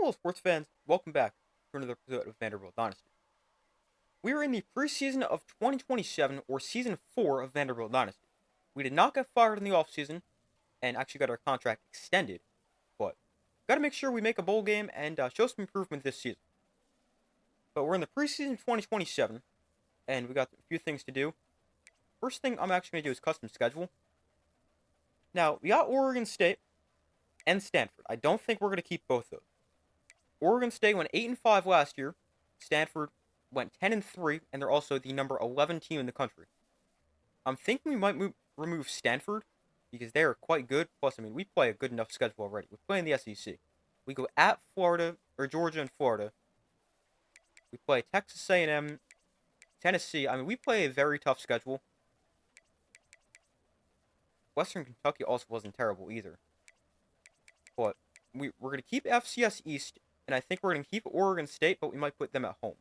Hello, sports fans. Welcome back to another episode of Vanderbilt Dynasty. We are in the preseason of 2027, or Season 4 of Vanderbilt Dynasty. We did not get fired in the offseason, and actually got our contract extended, but got to make sure we make a bowl game and show some improvement this season. But we're in the preseason 2027, and we got a few things to do. First thing I'm actually going to do is custom schedule. Now, we got Oregon State and Stanford. I don't think we're going to keep both those. Oregon State went 8-5 last year. Stanford went 10-3, and they're also the number 11 team in the country. I'm thinking we might remove Stanford because they are quite good. Plus, we play a good enough schedule already. We play in the SEC. We go at Florida or Georgia and Florida. We play Texas A&M, Tennessee. We play a very tough schedule. Western Kentucky also wasn't terrible either. But we're going to keep FCS East, and I think we're going to keep Oregon State, but we might put them at home.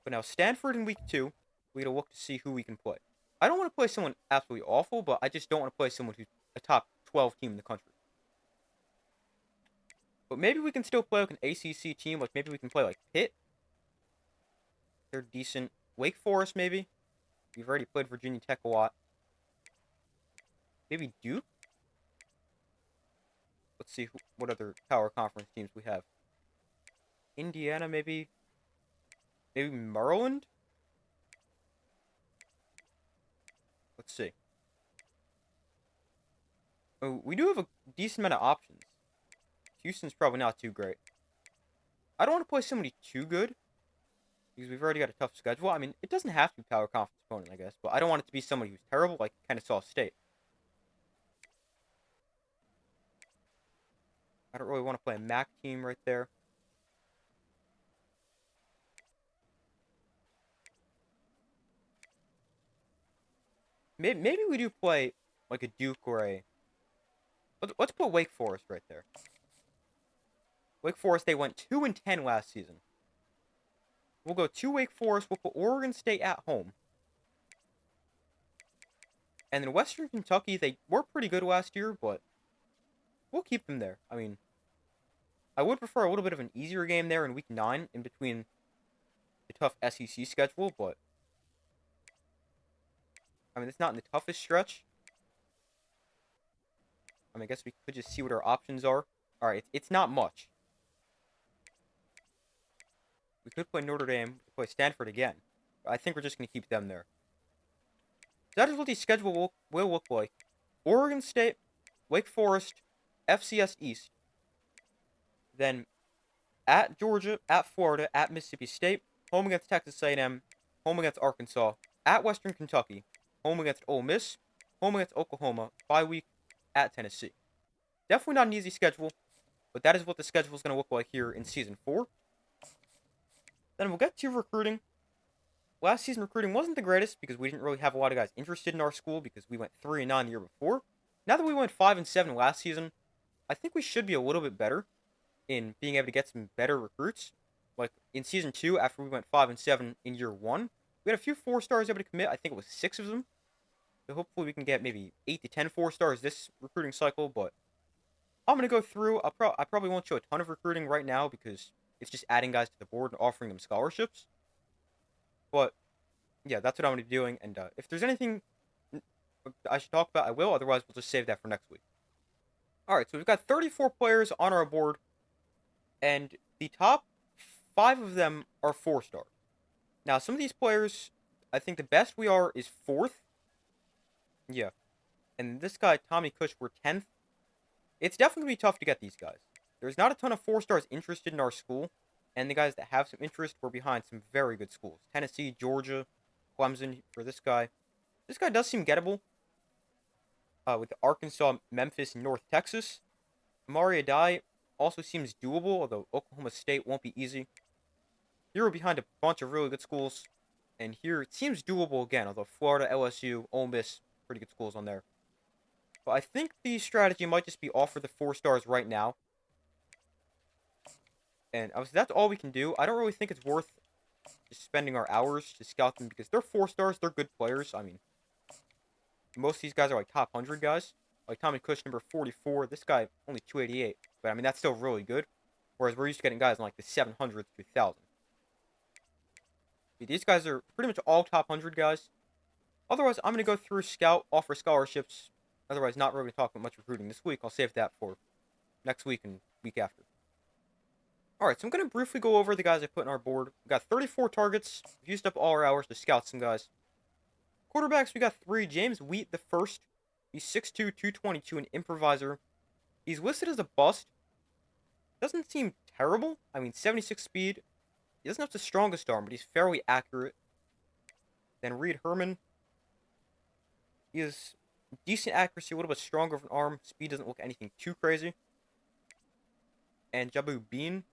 But now Stanford in week 2, we got to look to see who we can play. I don't want to play someone absolutely awful, but I just don't want to play someone who's a top 12 team in the country. But maybe we can still play like an ACC team, like maybe we can play like Pitt. They're decent. Wake Forest, maybe. We've already played Virginia Tech a lot. Maybe Duke? Let's see what other power conference teams we have. Indiana, maybe. Maybe Maryland? Let's see. Oh, we do have a decent amount of options. Houston's probably not too great. I don't want to play somebody too good, because we've already got a tough schedule. It doesn't have to be power conference opponent, I guess, but I don't want it to be somebody who's terrible, like Kennesaw State. I don't really want to play a MAC team right there. Maybe we do play like a Duke or a... Let's put Wake Forest right there. Wake Forest, they went 2-10 last season. We'll go to Wake Forest. We'll put Oregon State at home. And then Western Kentucky, they were pretty good last year, but we'll keep them there. I would prefer a little bit of an easier game there in week 9 in between the tough SEC schedule, but it's not in the toughest stretch. I guess we could just see what our options are. Alright, it's not much. We could play Notre Dame, we could play Stanford again. But I think we're just going to keep them there. So that is what the schedule will look like. Oregon State, Wake Forest, FCS East. Then at Georgia, at Florida, at Mississippi State, home against Texas A&M, home against Arkansas, at Western Kentucky, home against Ole Miss, home against Oklahoma, bye week at Tennessee. Definitely not an easy schedule, but that is what the schedule is going to look like here in Season 4. Then we'll get to recruiting. Last season recruiting wasn't the greatest because we didn't really have a lot of guys interested in our school because we went 3-9 the year before. Now that we went 5-7 last season, I think we should be a little bit better in being able to get some better recruits. Like in Season 2, after we went 5-7 in year 1, we had a few 4-stars able to commit. I think it was 6 of them. So hopefully we can get maybe 8 to 10 4-stars this recruiting cycle, but I'm going to go through. I probably won't show a ton of recruiting right now because it's just adding guys to the board and offering them scholarships. But, yeah, that's what I'm going to be doing. And if there's anything I should talk about, I will. Otherwise, we'll just save that for next week. Alright, so we've got 34 players on our board. And the top 5 of them are 4-stars. Now, some of these players, I think the best we are is 4th. Yeah. And this guy, Tommy Cush, we're 10th. It's definitely going to be tough to get these guys. There's not a ton of 4-stars interested in our school. And the guys that have some interest were behind some very good schools. Tennessee, Georgia, Clemson for this guy. This guy does seem gettable. With Arkansas, Memphis, and North Texas. Amari Adai also seems doable, although Oklahoma State won't be easy. Here we're behind a bunch of really good schools. And here it seems doable again, although Florida, LSU, Ole Miss, pretty good schools on there. But I think the strategy might just be offer the 4-stars right now. And obviously that's all we can do. I don't really think it's worth just spending our hours to scout them because they're 4-stars, they're good players. Most of these guys are like top 100 guys. Like Tommy Cush, number 44. This guy, only 288. But that's still really good. Whereas we're used to getting guys in like the 700s to 1,000. These guys are pretty much all top 100 guys. Otherwise, I'm going to go through scout, offer scholarships. Otherwise, not really talking much recruiting this week. I'll save that for next week and week after. Alright, so I'm going to briefly go over the guys I put on our board. We got 34 targets. We've used up all our hours to scout some guys. Quarterbacks, we got 3. James Wheat the first. He's 6'2", 222, an improviser. He's listed as a bust. Doesn't seem terrible. I mean, 76 speed. He doesn't have the strongest arm, but he's fairly accurate. Then Reed Herman. He has decent accuracy, a little bit stronger of an arm. Speed doesn't look anything too crazy. And Jabu Bean.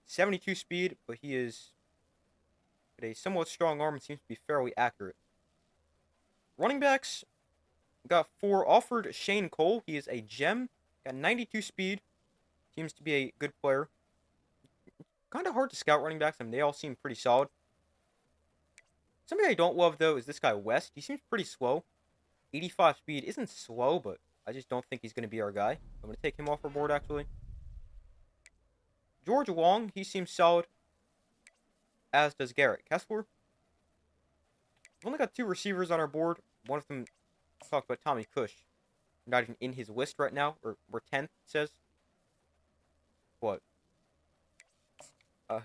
72 speed, but he is a somewhat strong arm and seems to be fairly accurate. Running backs, got 4. Offered Shane Cole. He is a gem. Got 92 speed. Seems to be a good player. Kind of hard to scout running backs. I mean, they all seem pretty solid. Somebody I don't love, though, is this guy West. He seems pretty slow. 85 speed isn't slow, but I just don't think he's going to be our guy. I'm going to take him off our board, actually. George Wong, he seems solid. As does Garrett Kessler. We've only got 2 receivers on our board. One of them, I'll talk about Tommy Cush. Not even in his list right now. Or we're 10th, it says. What? I'm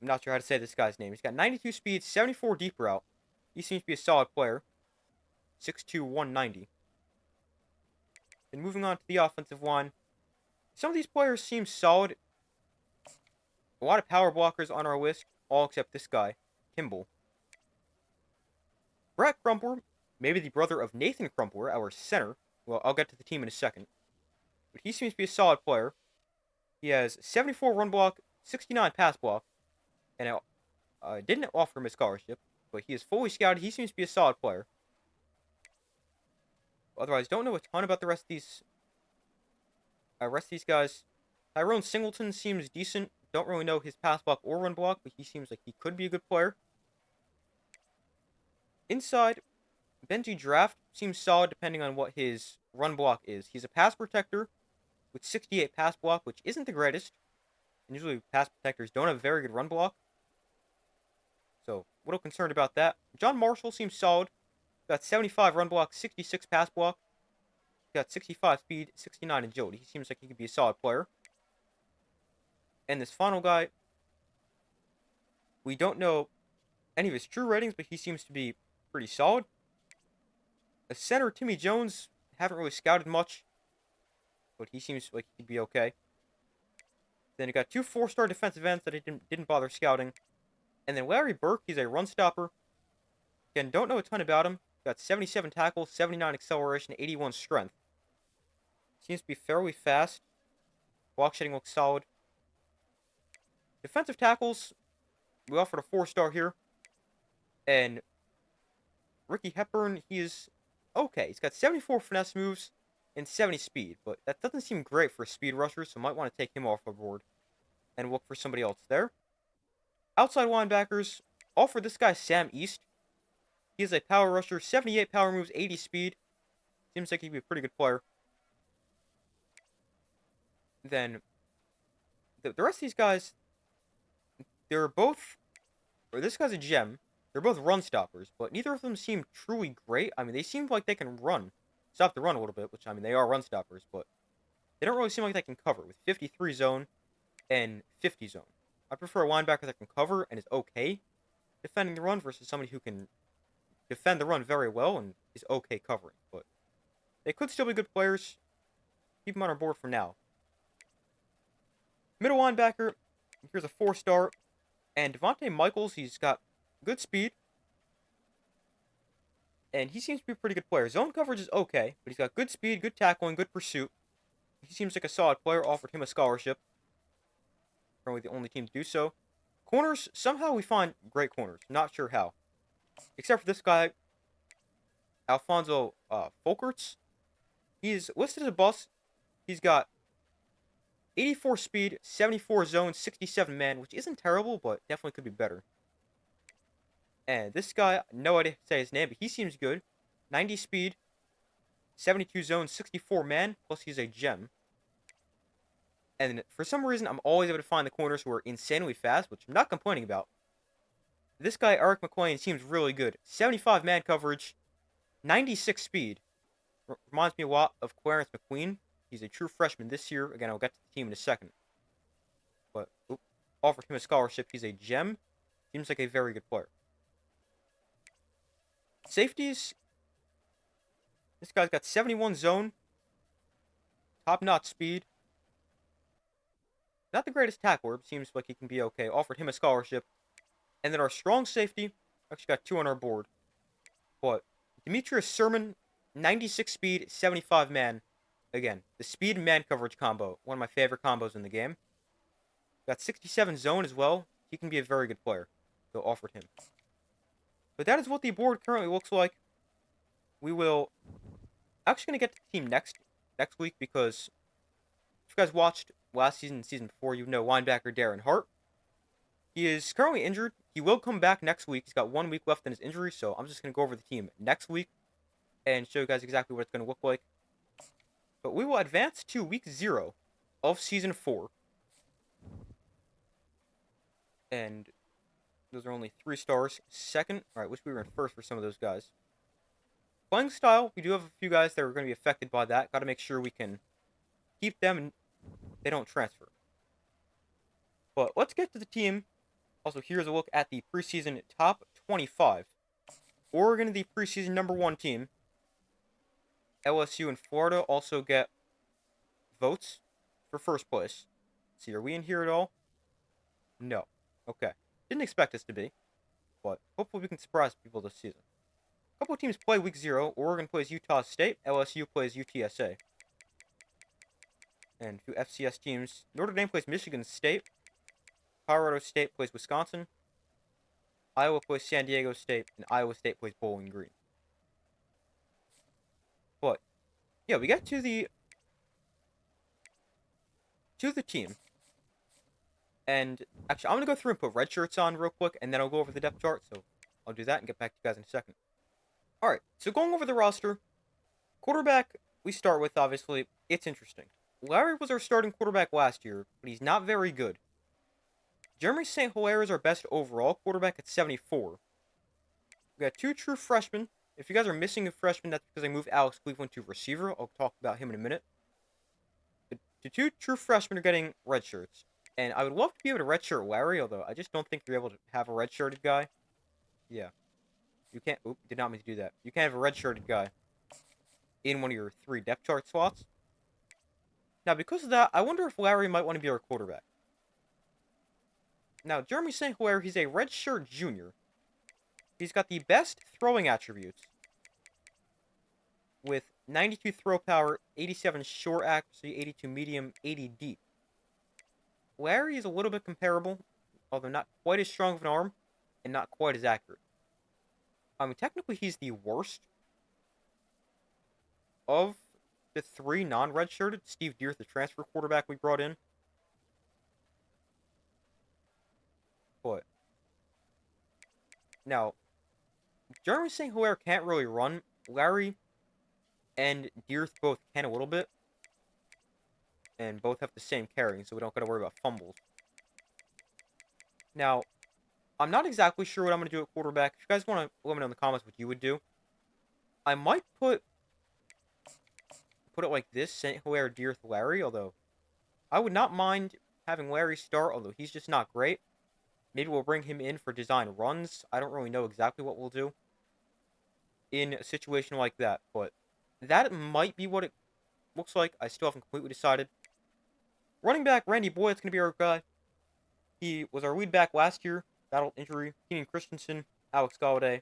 not sure how to say this guy's name. He's got 92 speed, 74 deep route. He seems to be a solid player. 6'2", 190. Then moving on to the offensive line. Some of these players seem solid. A lot of power blockers on our list, all except this guy, Kimball. Brett Crumpler, maybe the brother of Nathan Crumpler, our center. Well, I'll get to the team in a second. But he seems to be a solid player. He has 74 run block, 69 pass block. And I didn't offer him a scholarship, but he is fully scouted. He seems to be a solid player. Otherwise, don't know a ton about the rest of these guys. Tyrone Singleton seems decent. Don't really know his pass block or run block, but he seems like he could be a good player. Inside, Benji Draft seems solid depending on what his run block is. He's a pass protector with 68 pass block, which isn't the greatest. And usually pass protectors don't have very good run block. So, a little concerned about that. John Marshall seems solid. Got 75 run block, 66 pass block. Got 65 speed, 69 agility. He seems like he could be a solid player. And this final guy, we don't know any of his true ratings, but he seems to be pretty solid. A center, Timmy Jones, haven't really scouted much, but he seems like he could be okay. Then you got 2 4-star defensive ends that I didn't bother scouting. And then Larry Burke, he's a run stopper. Again, don't know a ton about him. Got 77 tackles, 79 acceleration, 81 strength. Seems to be fairly fast. Block shedding looks solid. Defensive tackles, we offered a 4-star here. And Ricky Hepburn, he is okay. He's got 74 finesse moves and 70 speed, but that doesn't seem great for a speed rusher, so might want to take him off the board and look for somebody else there. Outside linebackers, offer this guy Sam East. He is a power rusher, 78 power moves, 80 speed. Seems like he'd be a pretty good player. Then, the rest of these guys, they're both, or this guy's a gem. They're both run stoppers, but neither of them seem truly great. I mean, they seem like they can stop the run a little bit, which, I mean, they are run stoppers, but they don't really seem like they can cover with 53 zone and 50 zone. I prefer a linebacker that can cover and is okay defending the run versus somebody who can defend the run very well and is okay covering. But they could still be good players. Keep them on our board for now. Middle linebacker, here's a 4-star. And Devontae Michaels, he's got good speed. And he seems to be a pretty good player. Zone coverage is okay, but he's got good speed, good tackling, good pursuit. He seems like a solid player. Offered him a scholarship. Probably the only team to do so. Corners, somehow we find great corners. Not sure how. Except for this guy, Alfonso Folkerts. He's listed as a bust. He's got 84 speed, 74 zone, 67 man, which isn't terrible, but definitely could be better. And this guy, no idea how to say his name, but he seems good. 90 speed, 72 zone, 64 man, plus he's a gem. And for some reason, I'm always able to find the corners who are insanely fast, which I'm not complaining about. This guy, Eric McLean, seems really good. 75 man coverage, 96 speed. Reminds me a lot of Clarence McQueen. He's a true freshman this year. Again, I'll get to the team in a second. But offered him a scholarship. He's a gem. Seems like a very good player. Safeties. This guy's got 71 zone. Top-notch speed. Not the greatest tackler, but seems like he can be okay. Offered him a scholarship. And then our strong safety. Actually got 2 on our board. But Demetrius Sermon, 96 speed, 75 man. Again, the speed and man coverage combo. One of my favorite combos in the game. Got 67 zone as well. He can be a very good player. So offered him. But that is what the board currently looks like. We will... Actually going to get to the team next week because if you guys watched last season, season before, you know linebacker Darren Hart. He is currently injured. He will come back next week. He's got 1 week left in his injury, so I'm just going to go over the team next week and show you guys exactly what it's going to look like. But we will advance to week 0 of season 4. And those are only 3 stars. Second, alright, wish we were in first for some of those guys. Playing style, we do have a few guys that are going to be affected by that. Got to make sure we can keep them and they don't transfer. But let's get to the team. Also, here's a look at the preseason top 25. Oregon, the preseason number 1 team. LSU and Florida also get votes for first place. Let's see, are we in here at all? No. Okay. Didn't expect us to be. But hopefully we can surprise people this season. A couple of teams play week 0. Oregon plays Utah State. LSU plays UTSA. And 2 FCS teams. Notre Dame plays Michigan State. Colorado State plays Wisconsin. Iowa plays San Diego State. And Iowa State plays Bowling Green. But, yeah, we get to the team. And, actually, I'm going to go through and put red shirts on real quick. And then I'll go over the depth chart. So, I'll do that and get back to you guys in a second. Alright, so going over the roster. Quarterback, we start with, obviously, it's interesting. Larry was our starting quarterback last year, but he's not very good. Jeremy St. Hilaire is our best overall quarterback at 74. We got 2 true freshmen. If you guys are missing a freshman, that's because I moved Alex Cleveland to receiver. I'll talk about him in a minute. The 2 true freshmen are getting red shirts. And I would love to be able to redshirt Larry, although I just don't think you're able to have a redshirted guy. Yeah. You can't... Oop, did not mean to do that. You can't have a redshirted guy in one of your 3 depth chart slots. Now, because of that, I wonder if Larry might want to be our quarterback. Now, Jeremy St. Hilaire, he's a redshirt junior. He's got the best throwing attributes. With 92 throw power, 87 short accuracy, 82 medium, 80 deep. Larry is a little bit comparable, although not quite as strong of an arm, and not quite as accurate. I mean, technically he's the worst of the 3 non-redshirted. Steve Dearth, the transfer quarterback we brought in. But now, Jeremy St. Hilaire can't really run. Larry and Dearth both can a little bit. And both have the same carrying, so we don't got to worry about fumbles. Now, I'm not exactly sure what I'm going to do at quarterback. If you guys want to let me know in the comments what you would do. I might put it like this, St. Hilaire, Dearth, Larry, although I would not mind having Larry start, although he's just not great. Maybe we'll bring him in for design runs. I don't really know exactly what we'll do in a situation like that, but that might be what it looks like. I still haven't completely decided. Running back, Randy Boyd's going to be our guy. He was our lead back last year. Battled injury. Keenan Christensen, Alex Galladay,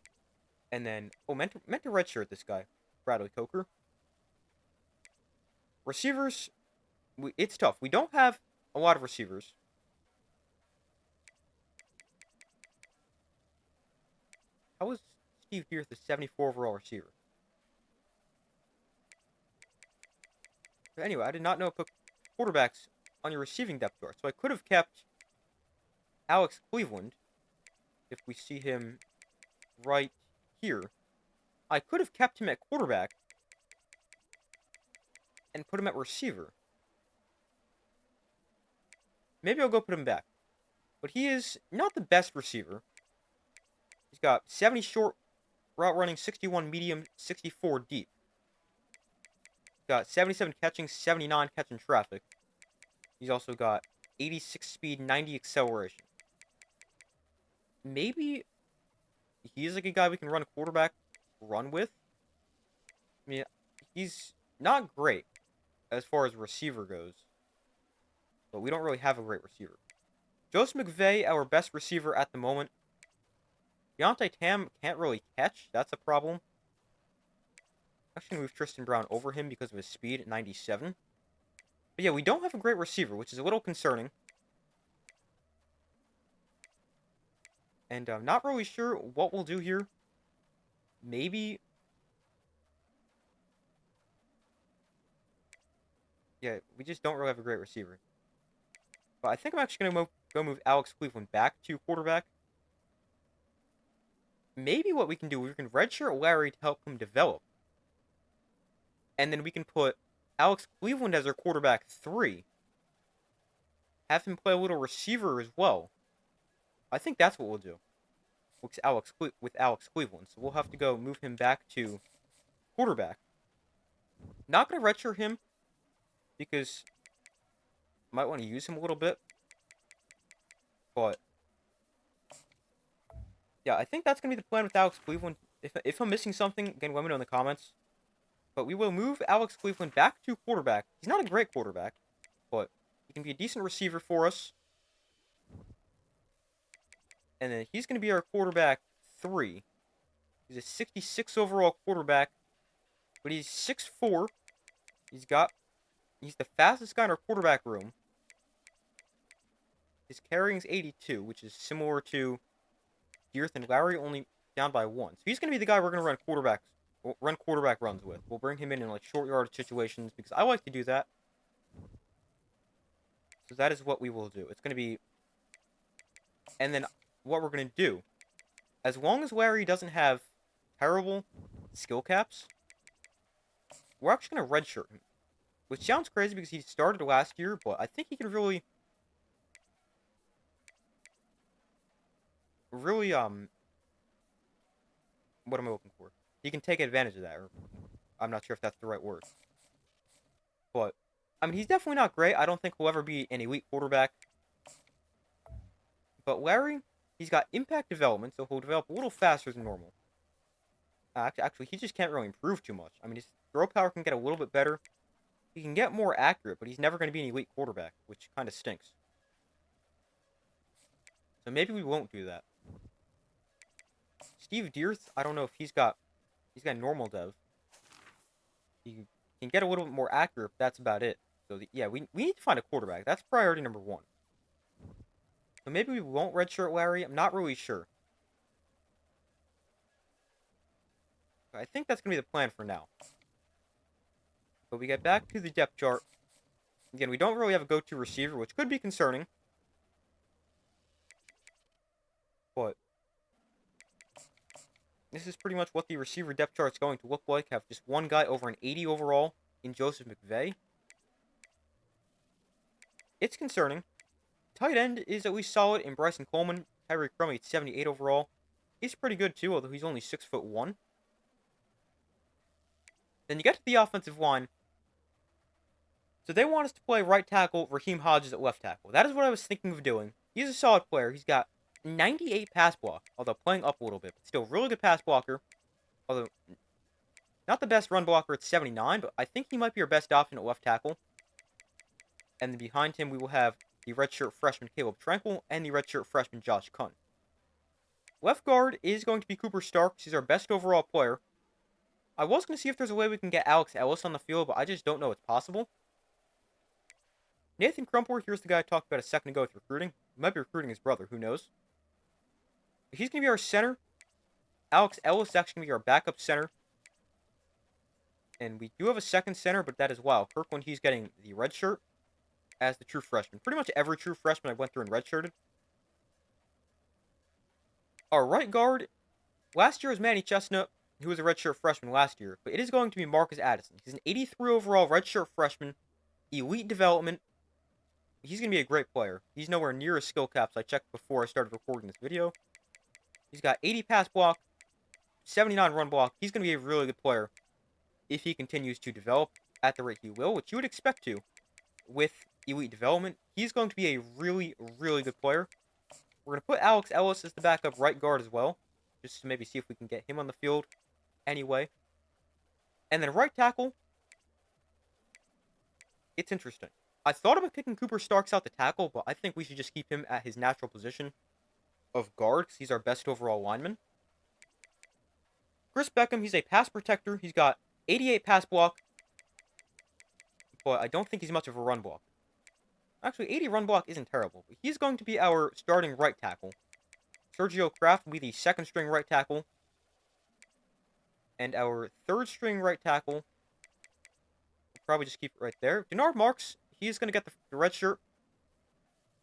and then, meant to redshirt this guy, Bradley Coker. Receivers, it's tough. We don't have a lot of receivers. How was Steve Dearth the 74 overall receiver? But anyway, I did not know to put quarterbacks on your receiving depth chart. So I could have kept Alex Cleveland, if we see him right here. I could have kept him at quarterback and put him at receiver. maybe I'll go put him back. But he is not the best receiver. He's got 70 short route running, 61 medium, 64 deep. He's got 77 catching, 79 catching traffic. He's also got 86 speed, 90 acceleration. Maybe he's like a guy we can run a quarterback run with. I mean, he's not great as far as receiver goes, but we don't really have a great receiver. Joseph McVay, our best receiver at the moment. Deontay Tam can't really catch. That's a problem. Actually, move Tristan Brown over him because of his speed at 97. But yeah, we don't have a great receiver, which is a little concerning. And I'm not really sure what we'll do here. Maybe... Yeah, we just don't really have a great receiver. But I think I'm actually going to go move Alex Cleveland back to quarterback. Maybe what we can do, we can redshirt Larry to help him develop. And then we can put Alex Cleveland as our quarterback 3. Have him play a little receiver as well. I think that's what we'll do with Alex Cleveland. So we'll have to go move him back to quarterback. Not going to redshirt him because might want to use him a little bit. But yeah, I think that's going to be the plan with Alex Cleveland. If I'm missing something, again, let me know in the comments. But we will move Alex Cleveland back to quarterback. He's not a great quarterback, but he can be a decent receiver for us. And then he's going to be our quarterback 3. He's a 66 overall quarterback, but he's 6'4". He's the fastest guy in our quarterback room. His carrying is 82, which is similar to Dearth and Larry, only down by 1. So he's going to be the guy we're going to run quarterback runs with. We'll bring him in like short yardage situations because I like to do that. So that is what we will do. It's going to be... And then what we're going to do, as long as Larry doesn't have terrible skill caps, we're actually going to redshirt him. Which sounds crazy because he started last year, but I think he can really, what am I looking for? He can take advantage of that, or I'm not sure if that's the right word. But, I mean, he's definitely not great. I don't think he'll ever be an elite quarterback. But Larry, he's got impact development, so he'll develop a little faster than normal. Actually, he just can't really improve too much. I mean, his throw power can get a little bit better. He can get more accurate, but he's never going to be an elite quarterback, which kind of stinks. So maybe we won't do that. Steve Dearth, I don't know if he's got normal dev. He can get a little bit more accurate, but that's about it. So yeah, we need to find a quarterback. That's priority number 1. So maybe we won't redshirt Larry. I'm not really sure. But I think that's going to be the plan for now. But we get back to the depth chart. Again, we don't really have a go-to receiver, which could be concerning. But this is pretty much what the receiver depth chart is going to look like. Have just one guy over an 80 overall in Joseph McVay. It's concerning. Tight end is at least solid in Bryson Coleman. Tyreek Crummy at 78 overall. He's pretty good too, although he's only 6'1". Then you get to the offensive line. So they want us to play right tackle, Raheem Hodges at left tackle. That is what I was thinking of doing. He's a solid player. He's got 98 pass block, although playing up a little bit. But still, really good pass blocker. Although, not the best run blocker at 79, but I think he might be our best option at left tackle. And then behind him, we will have the redshirt freshman Caleb Tranquil and the redshirt freshman Josh Kunn. Left guard is going to be Cooper Starks. He's our best overall player. I was going to see if there's a way we can get Alex Ellis on the field, but I just don't know it's possible. Nathan Crumpler, here's the guy I talked about a second ago with recruiting. He might be recruiting his brother, who knows. He's going to be our center. Alex Ellis is actually going to be our backup center. And we do have a second center, but that is Wild Kirkland. He's getting the red shirt as the true freshman. Pretty much every true freshman I went through and redshirted. Our right guard, last year was Manny Chestnut, who was a redshirt freshman last year. But it is going to be Marcus Addison. He's an 83 overall redshirt freshman. Elite development. He's going to be a great player. He's nowhere near his skill caps I checked before I started recording this video. He's got 80 pass block, 79 run block. He's going to be a really good player if he continues to develop at the rate he will, which you would expect to with elite development. He's going to be a really, really good player. We're going to put Alex Ellis as the backup right guard as well, just to maybe see if we can get him on the field anyway. And then right tackle, it's interesting. I thought about kicking Cooper Starks out to tackle, but I think we should just keep him at his natural position of guard because he's our best overall lineman. Chris Beckham, he's a pass protector. He's got 88 pass block, but I don't think he's much of a run block. Actually, 80 run block isn't terrible, but he's going to be our starting right tackle. Sergio Kraft will be the second string right tackle. And our third string right tackle, we'll probably just keep it right there. Denard Marks, he is going to get the red shirt.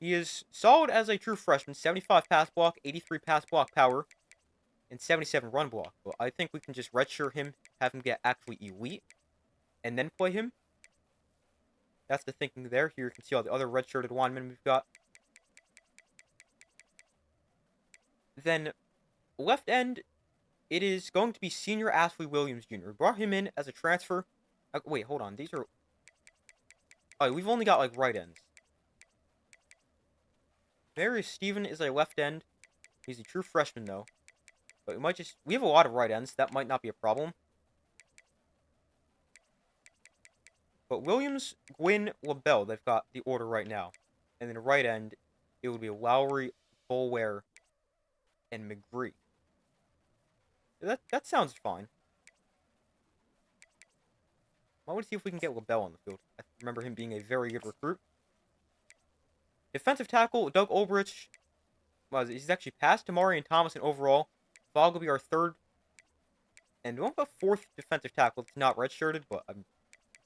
He is solid as a true freshman. 75 pass block, 83 pass block power, and 77 run block. But I think we can just redshirt him, have him get actually elite, and then play him. That's the thinking there. Here you can see all the other redshirted linemen we've got. Then, left end, it is going to be senior Ashley Williams Jr. We brought him in as a transfer. Wait, hold on. These are... Oh, we've only got, like, right ends. Marius Steven is a left end. He's a true freshman, though. But we might just... We have a lot of right ends. That might not be a problem. But Williams, Gwynn, LaBelle, they've got the order right now. And then the right end, it would be Lowry, Boulware, and McGree. That sounds fine. I want to see if we can get LaBelle on the field. I remember him being a very good recruit. Defensive tackle, Doug Olbrich. Well, he's actually passed Tamari and Thomason overall. Fogg will be our third. And we won't have a fourth defensive tackle. It's not redshirted, but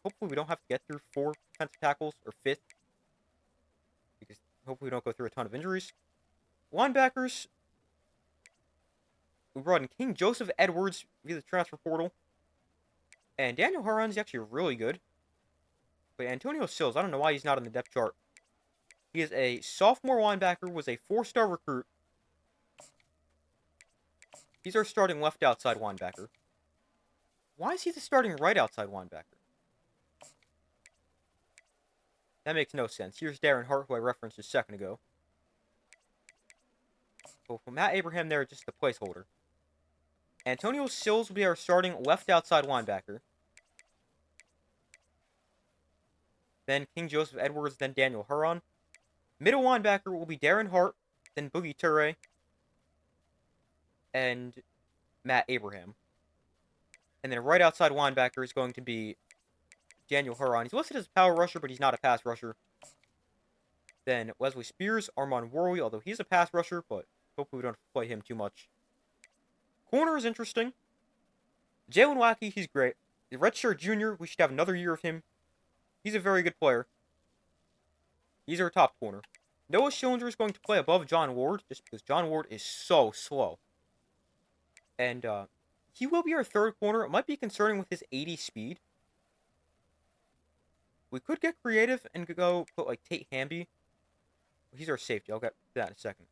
hopefully we don't have to get through 4 defensive tackles, or 5th. Because hopefully we don't go through a ton of injuries. Linebackers. We brought in King Joseph Edwards via the transfer portal. And Daniel Huron's actually really good. But Antonio Sills, I don't know why he's not on the depth chart. He is a sophomore linebacker, was a 4-star recruit. He's our starting left outside linebacker. Why is he the starting right outside linebacker? That makes no sense. Here's Darren Hart, who I referenced a second ago. Well, Matt Abraham there, just the placeholder. Antonio Sills will be our starting left outside linebacker. Then King Joseph Edwards, then Daniel Huron. Middle linebacker will be Darren Hart, then Boogie Ture, and Matt Abraham. And then right outside linebacker is going to be Daniel Huron. He's listed as a power rusher, but he's not a pass rusher. Then Wesley Spears, Armand Worley, although he's a pass rusher, but hopefully we don't have to play him too much. Corner is interesting. Jalen Wackey, he's great. The redshirt junior, we should have another year of him. He's a very good player. He's our top corner. Noah Schillinger is going to play above John Ward, just because John Ward is so slow. And he will be our third corner. It might be concerning with his 80 speed. We could get creative and go put, like, Tate Hamby. He's our safety. I'll get to that in a second.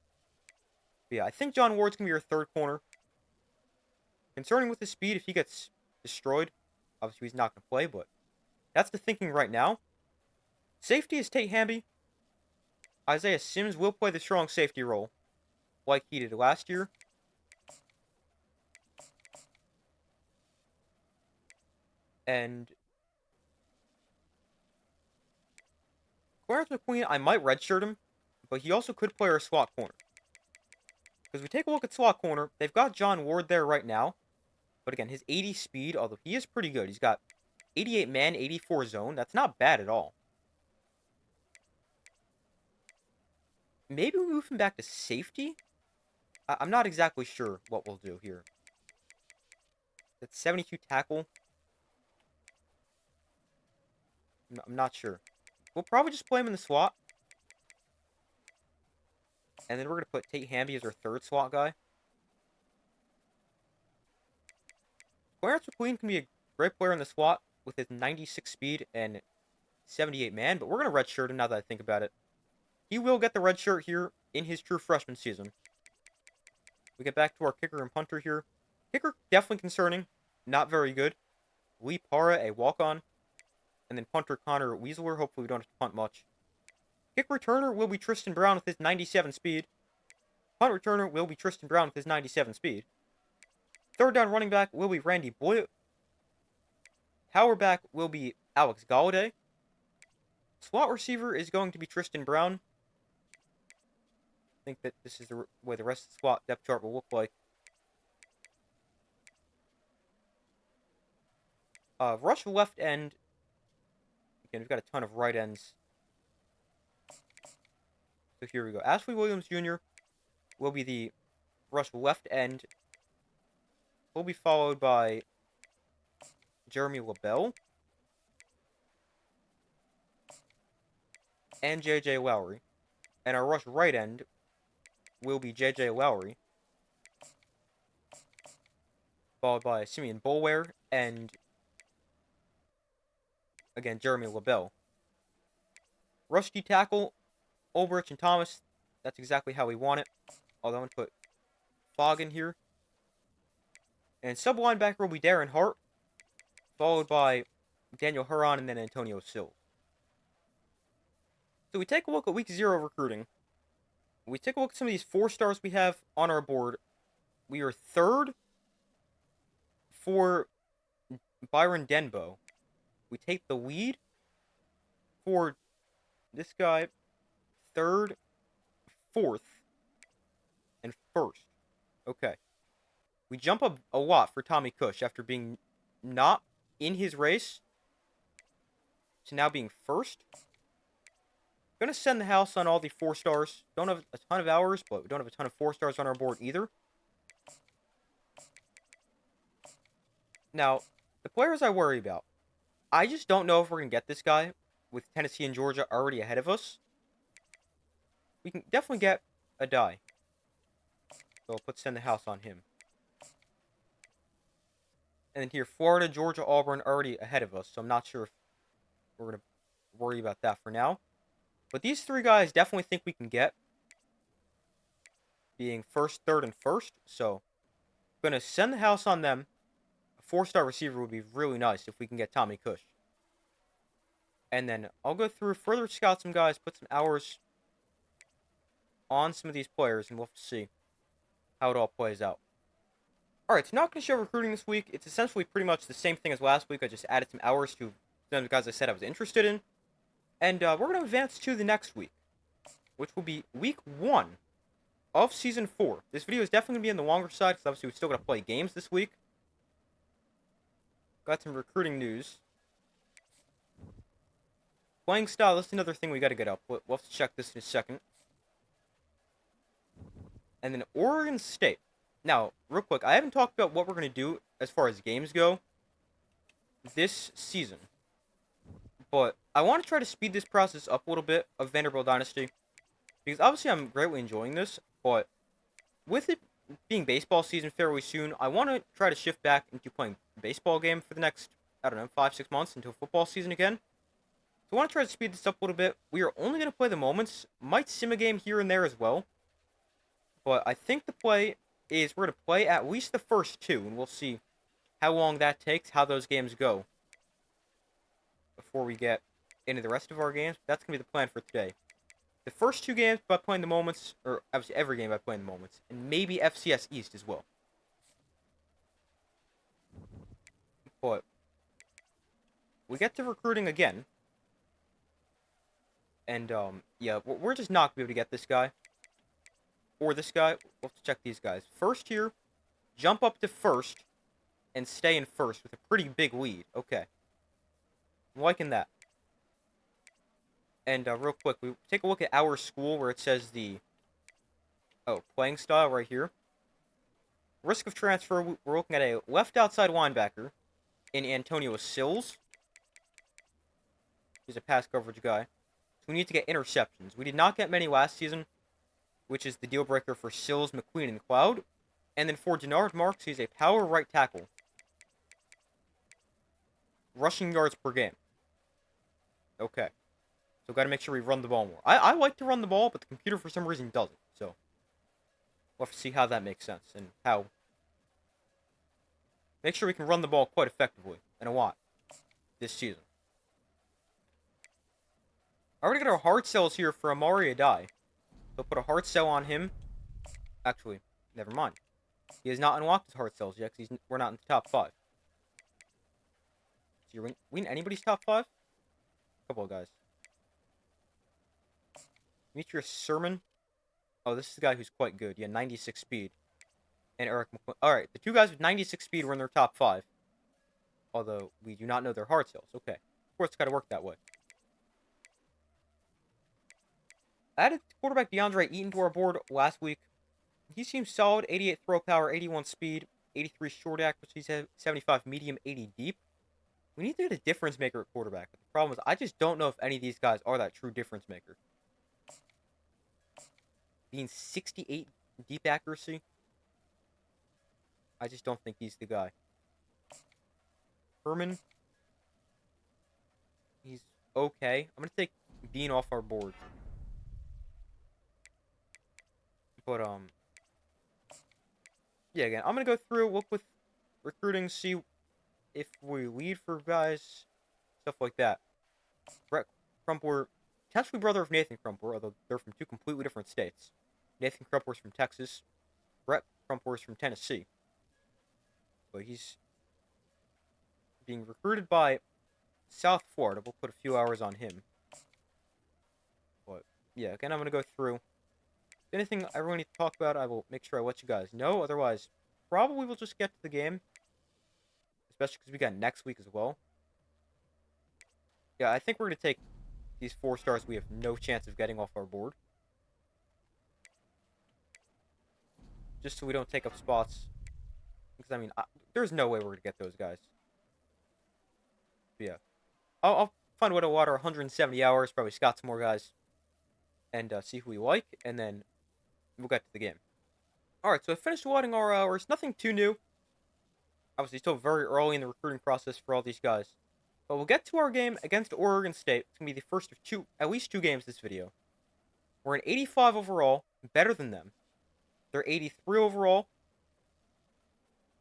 But yeah, I think John Ward's going to be our third corner. Concerning with his speed, if he gets destroyed, obviously he's not going to play, but that's the thinking right now. Safety is Tate Hamby. Isaiah Sims will play the strong safety role, like he did last year. And Clarence McQueen, I might redshirt him, but he also could play our slot corner. Because we take a look at slot corner, they've got John Ward there right now. But again, his 80 speed, although he is pretty good. He's got 88 man, 84 zone. That's not bad at all. Maybe we move him back to safety? I'm not exactly sure what we'll do here. That's 72 tackle. I'm not sure. We'll probably just play him in the slot. And then we're going to put Tate Hamby as our third slot guy. Clarence McQueen can be a great player in the slot with his 96 speed and 78 man, but we're going to redshirt him now that I think about it. He will get the red shirt here in his true freshman season. We get back to our kicker and punter here. Kicker, definitely concerning. Not very good. Lee Parra, a walk-on. And then punter Connor Weasler. Hopefully we don't have to punt much. Kick returner will be Tristan Brown with his 97 speed. Punt returner will be Tristan Brown with his 97 speed. Third down running back will be Randy Boyd. Power back will be Alex Galladay. Slot receiver is going to be Tristan Brown. I think that this is the way the rest of the slot depth chart will look like. Rush left end. Again, we've got a ton of right ends. So here we go. Ashley Williams Jr. will be the rush left end. Will be followed by Jeremy LaBelle and J.J. Lowry. And our rush right end will be J.J. Lowry, followed by Simeon Boulware and, again, Jeremy LaBelle. Rush D tackle, Ulbrich and Thomas. That's exactly how we want it. Although I'm going to put Fogg in here. And sub linebacker will be Darren Hart, followed by Daniel Huron and then Antonio Sills. So we take a look at week 0 recruiting. We take a look at some of these 4-stars we have on our board. We are third for Byron Denbo. We take the lead for this guy, third, fourth, and first. Okay. We jump up a lot for Tommy Cush after being not in his race to now being first. Gonna send the house on all the 4-stars. Don't have a ton of hours, but we don't have a ton of 4-stars on our board either. Now, the players I worry about. I just don't know if we're gonna get this guy with Tennessee and Georgia already ahead of us. We can definitely get a die. So I'll put send the house on him. And then here, Florida, Georgia, Auburn already ahead of us, so I'm not sure if we're going to worry about that for now. But these 3 guys definitely think we can get, being first, third, and first. So I'm going to send the house on them. A 4-star receiver would be really nice if we can get Tommy Cush. And then I'll go through, further scout some guys, put some hours on some of these players, and we'll have to see how it all plays out. Alright, so not going to show recruiting this week. It's essentially pretty much the same thing as last week. I just added some hours to some of the guys I said I was interested in. And we're going to advance to the next week, which will be week 1 of Season 4. This video is definitely going to be on the longer side, because obviously we still got to play games this week. Got some recruiting news. Playing style, that's another thing we got to get up. We'll have to check this in a second. And then Oregon State. Now, real quick, I haven't talked about what we're going to do as far as games go this season. But I want to try to speed this process up a little bit of Vanderbilt Dynasty. Because obviously I'm greatly enjoying this, but with it being baseball season fairly soon, I want to try to shift back into playing a baseball game for the next, 5-6 months until football season again. So I want to try to speed this up a little bit. We are only going to play the moments. Might sim a game here and there as well. But I think the play is we're going to play at least the first 2, and we'll see how long that takes, how those games go before we get into the rest of our games. That's going to be the plan for today. The first 2 games by playing the moments, or obviously every game by playing the moments, and maybe FCS East as well. But we get to recruiting again. And, yeah, we're just not going to be able to get this guy. Or this guy. We'll have to check these guys. First here, jump up to first, and stay in first with a pretty big lead. Okay. I'm liking that. And, real quick, we take a look at our school where it says the, playing style right here. Risk of transfer, we're looking at a left outside linebacker in Antonio Sills. He's a pass coverage guy. So we need to get interceptions. We did not get many last season, which is the deal breaker for Sills, McQueen, and Cloud. And then for Denard Marks, he's a power right tackle. Rushing yards per game. Okay. So got to make sure we run the ball more. I like to run the ball, but the computer for some reason doesn't. So we'll have to see how that makes sense and how. Make sure we can run the ball quite effectively and a lot this season. I already got our hard sells here for Amari Adai. So put a hard sell on him. Actually, never mind. He has not unlocked his hard sells yet because we're not in the top 5. So you're we in anybody's top 5? A couple of guys. Demetrius Sermon. Oh, this is the guy who's quite good. Yeah, 96 speed. And Eric McQuinn. Alright, the 2 guys with 96 speed were in their top 5. Although, we do not know their hard sells. Okay. Of course, it's got to work that way. I added quarterback DeAndre Eaton to our board last week. He seems solid. 88 throw power, 81 speed, 83 short accuracy, 75 medium, 80 deep. We need to get a difference maker at quarterback. But the problem is, I just don't know if any of these guys are that true difference maker. Being 68 deep accuracy, I just don't think he's the guy. Herman, he's okay. I'm going to take Bean off our board. But, yeah, again, I'm going to go through, look with recruiting, see if we lead for guys, stuff like that. Brett Crumpler, potentially brother of Nathan Crumpler, although they're from 2 completely different states. Nathan Crumpler's from Texas. Brett Crumpler's from Tennessee. But he's being recruited by South Florida. We'll put a few hours on him. But, yeah, again, I'm going to go through. If anything I really need to talk about, I will make sure I let you guys know. Otherwise, probably we'll just get to the game. Especially because we got next week as well. Yeah, I think we're going to take these 4 stars we have no chance of getting off our board. Just so we don't take up spots. Because, I mean, there's no way we're going to get those guys. But yeah. I'll find a way to water 170 hours, probably scout some more guys. And see who we like, and then we'll get to the game. Alright, so I finished watering our hours. Nothing too new. Obviously, still very early in the recruiting process for all these guys. But we'll get to our game against Oregon State. It's going to be the first of at least two games this video. We're an 85 overall, better than them. They're 83 overall.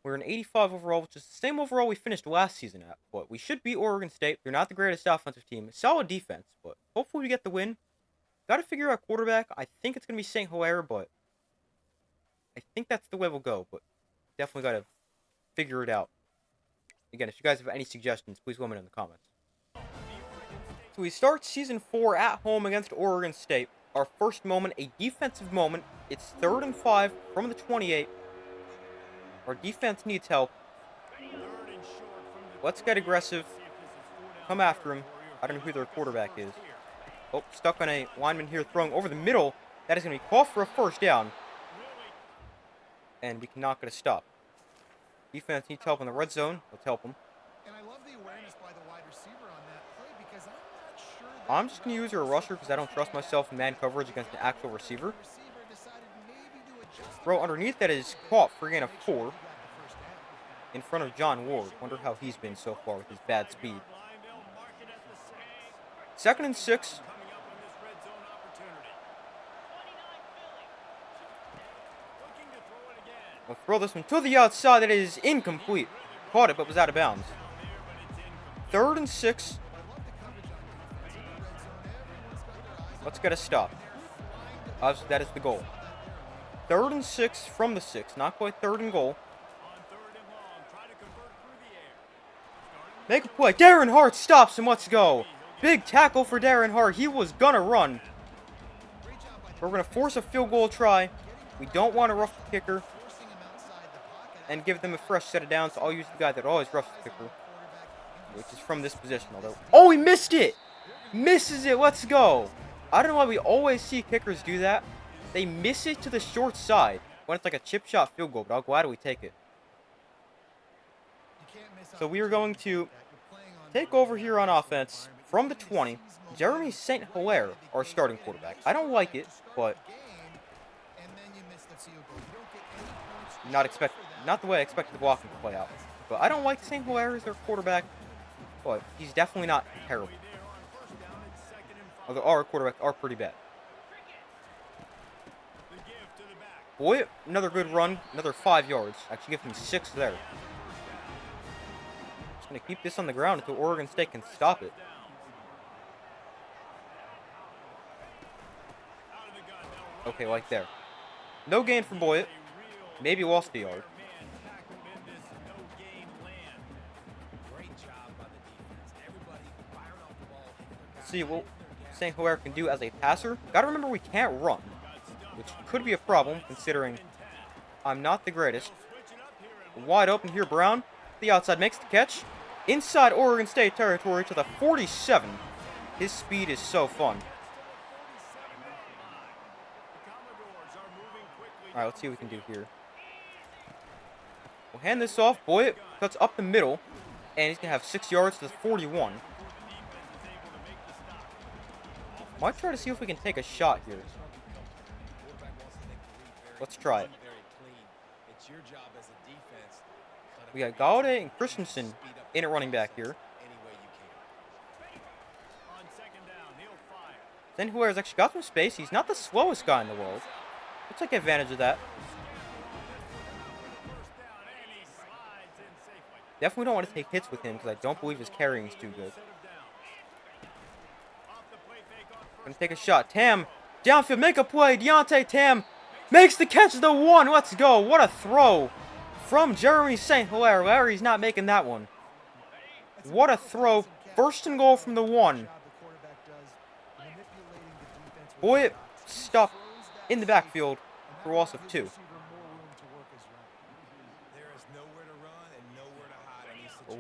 We're an 85 overall, which is the same overall we finished last season at. But we should beat Oregon State. They're not the greatest offensive team. Solid defense, but hopefully we get the win. Got to figure out quarterback. I think it's going to be St. Hilaire, but I think that's the way we'll go. But definitely got to figure it out. Again, if you guys have any suggestions, please let me know in the comments. So we start Season 4 at home against Oregon State. Our first moment, a defensive moment. It's 3rd and 5 from the 28. Our defense needs help. Let's get aggressive. Come after him. I don't know who their quarterback is. Oh, stuck on a lineman here throwing over the middle. That is going to be called for a first down. And we cannot get a stop. Defense needs help in the red zone. Let's help them. And I love the awareness by the wide receiver on that play because I'm not sure I'm just going to use a rusher because I don't trust myself in man coverage against an actual receiver. Throw underneath that is caught for a gain of 4 in front of John Ward. Wonder how he's been so far with his bad speed. 2nd and 6. We'll throw this one to the outside. That is incomplete. Caught it, but was out of bounds. 3rd and 6. Let's get a stop. Obviously, that is the goal. 3rd and 6 from the 6. Not quite 3rd and goal. Make a play. Darren Hart stops him. Let's go. Big tackle for Darren Hart. He was gonna run. We're gonna force a field goal try. We don't want to rough the kicker and give them a fresh set of downs. So I'll use the guy that always roughs the kicker, which is from this position. Although, oh, he missed it. Misses it. Let's go. I don't know why we always see kickers do that. They miss it to the short side when it's like a chip shot field goal, but I'll gladly take it. So we are going to take over here on offense from the 20. Jeremy St. Hilaire, our starting quarterback. I don't like it, but not the way I expected the blocking to play out. But I don't like St. Hilaire as their quarterback, but he's definitely not terrible. Although our quarterbacks are pretty bad. Boy, another good run. Another 5 yards. Actually, give him 6 there. Just going to keep this on the ground until Oregon State can stop it. Okay, like there. No gain for Boyd. Maybe lost a yard. Let's see what St. Hilaire can do as a passer. Gotta remember we can't run, which could be a problem considering I'm not the greatest. Wide open here, Brown. The outside makes the catch. Inside Oregon State territory to the 47. His speed is so fun. Alright, let's see what we can do here. We'll hand this off. Boyd cuts up the middle. And he's going to have 6 yards to the 41. Might try to see if we can take a shot here. Let's try it. We got Galladay and Christensen in at running back here. Then Hilaire's actually got some space. He's not the slowest guy in the world. Let's take advantage of that. Definitely don't want to take hits with him because I don't believe his carrying is too good. Gonna take a shot. Tam, downfield, make a play. Deontay Tam makes the catch of the 1. Let's go. What a throw from Jeremy St. Hilaire. Larry's not making that one. What a throw. First and goal from the 1. Boyd stopped in the backfield for a loss of 2.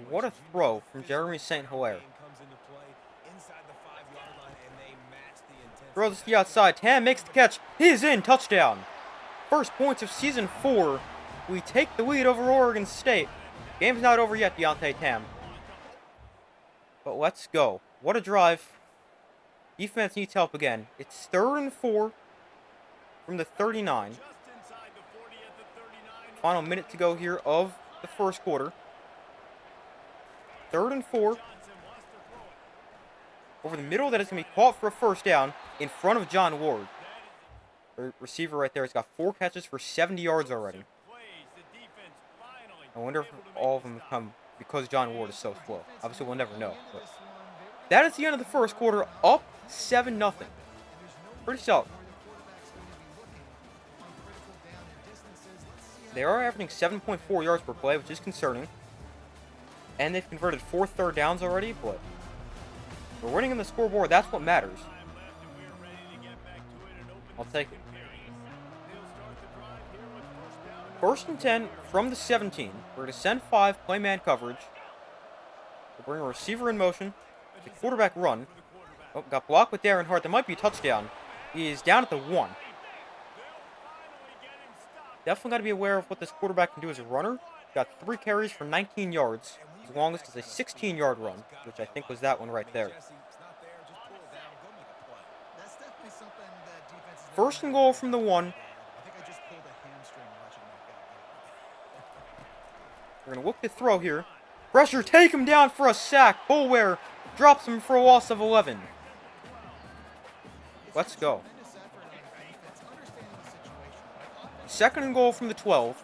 What a throw from Jeremy St. Hilaire. Throws to the outside. Tam makes the catch. He's in. Touchdown. First points of season 4. We take the lead over Oregon State. Game's not over yet, Deontay Tam. But let's go. What a drive. Defense needs help again. It's 3rd and 4 from the 39. Final minute to go here of the first quarter. 3rd and 4. Over the middle, that is going to be caught for a first down in front of John Ward. The receiver right there has got 4 catches for 70 yards already. I wonder if all of them come because John Ward is so slow. Obviously, we'll never know. But that is the end of the first quarter, up 7-0. Pretty solid. They are averaging 7.4 yards per play, which is concerning. And they've converted 4 third downs already, but we're winning on the scoreboard. That's what matters. I'll take it. 1st and 10 from the 17. We're going to send 5, play man coverage. We'll bring a receiver in motion. The quarterback run. Oh, got blocked with Darren Hart. There might be a touchdown. He is down at the 1. Definitely got to be aware of what this quarterback can do as a runner. Got 3 carries for 19 yards. His longest is a 16-yard run, which I think was that one right there. 1st and goal from the 1. We're going to look to throw here. Pressure, take him down for a sack. Boulware drops him for a loss of 11. Let's go. 2nd and goal from the 12.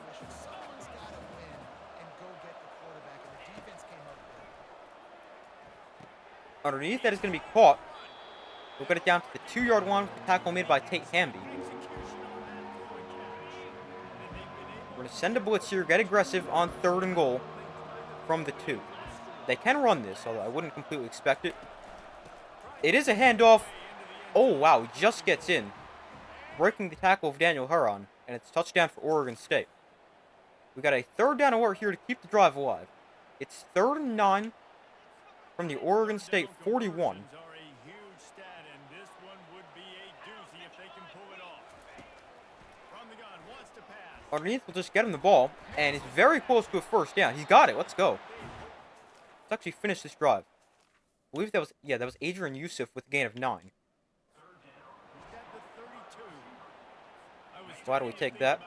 Underneath, that is going to be caught. We'll get it down to the 2-yard line with the tackle made by Tate Hamby. We're going to send a blitz here, get aggressive on 3rd and goal from the 2. They can run this, although I wouldn't completely expect it. It is a handoff. Oh, wow, he just gets in. Breaking the tackle of Daniel Huron, and it's touchdown for Oregon State. We got a 3rd down alert here to keep the drive alive. It's 3rd and 9 from the Oregon State 41. Underneath, we'll just get him the ball, and it's very close to a first down. He's got it. Let's go. Let's actually finish this drive. I believe that was Adrian Youssef with a gain of 9. Why do we take that?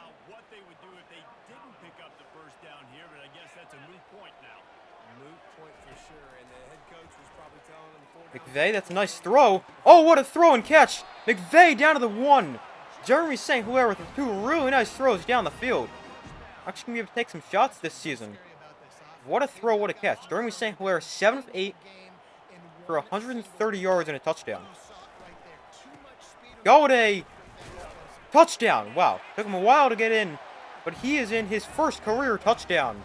McVay, that's a nice throw. Oh, what a throw and catch. McVay down to the 1. Jeremy St. Hilaire with 2 really nice throws down the field. Actually going to be able to take some shots this season. What a throw, what a catch. Jeremy St. Hilaire, 7 of 8 for 130 yards and a touchdown. Galladay, touchdown. Wow, took him a while to get in, but he is in his first career touchdown.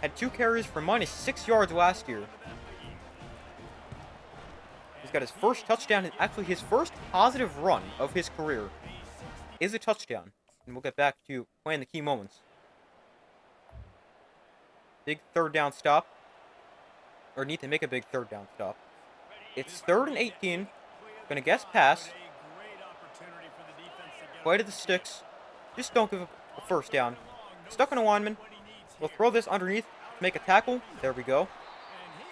Had 2 carries for -6 yards last year. He's got his first touchdown, actually his first positive run of his career is a touchdown. And we'll get back to playing the key moments. Big 3rd down stop. Or need to make a big 3rd down stop. It's 3rd and 18. Gonna guess pass. Play to the sticks. Just don't give up a 1st down. Stuck on a lineman. We'll throw this underneath to make a tackle. There we go.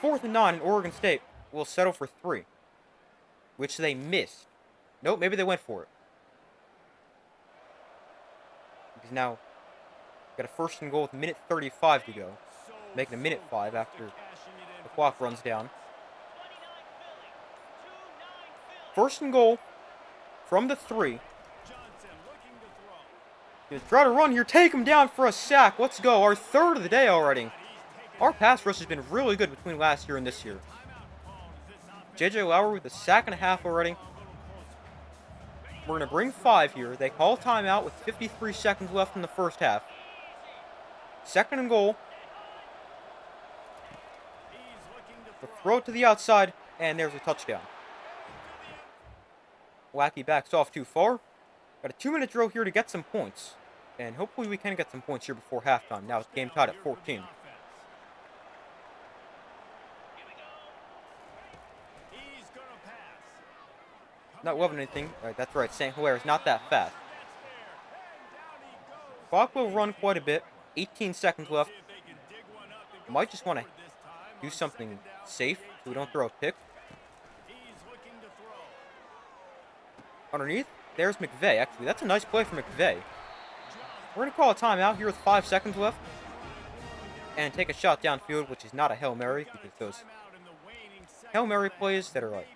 4th and 9 in Oregon State. We'll settle for 3. Which they missed. Nope, maybe they went for it. Because now, got a 1st and goal with 1:35 to go. Making a 1:05 after the clock runs down. 1st and goal from the 3. Gonna try to run here. Take him down for a sack. Let's go. Our 3rd of the day already. Our pass rush has been really good between last year and this year. J.J. Lauer with a sack and a half already. We're going to bring 5 here. They call timeout with 53 seconds left in the 1st half. 2nd and goal. We'll throw it to the outside, and there's a touchdown. Wacky backs off too far. Got a 2-minute drill here to get some points. And hopefully we can get some points here before halftime. Now it's game tied at 14. Not loving anything. Right, that's right. St. Hilaire is not that fast. Clock will run quite a bit. 18 seconds left. Might just want to do something safe so we don't throw a pick. Underneath, there's McVay. Actually, that's a nice play for McVay. We're going to call a timeout here with 5 seconds left. And take a shot downfield, which is not a Hail Mary, because those Hail Mary plays that are like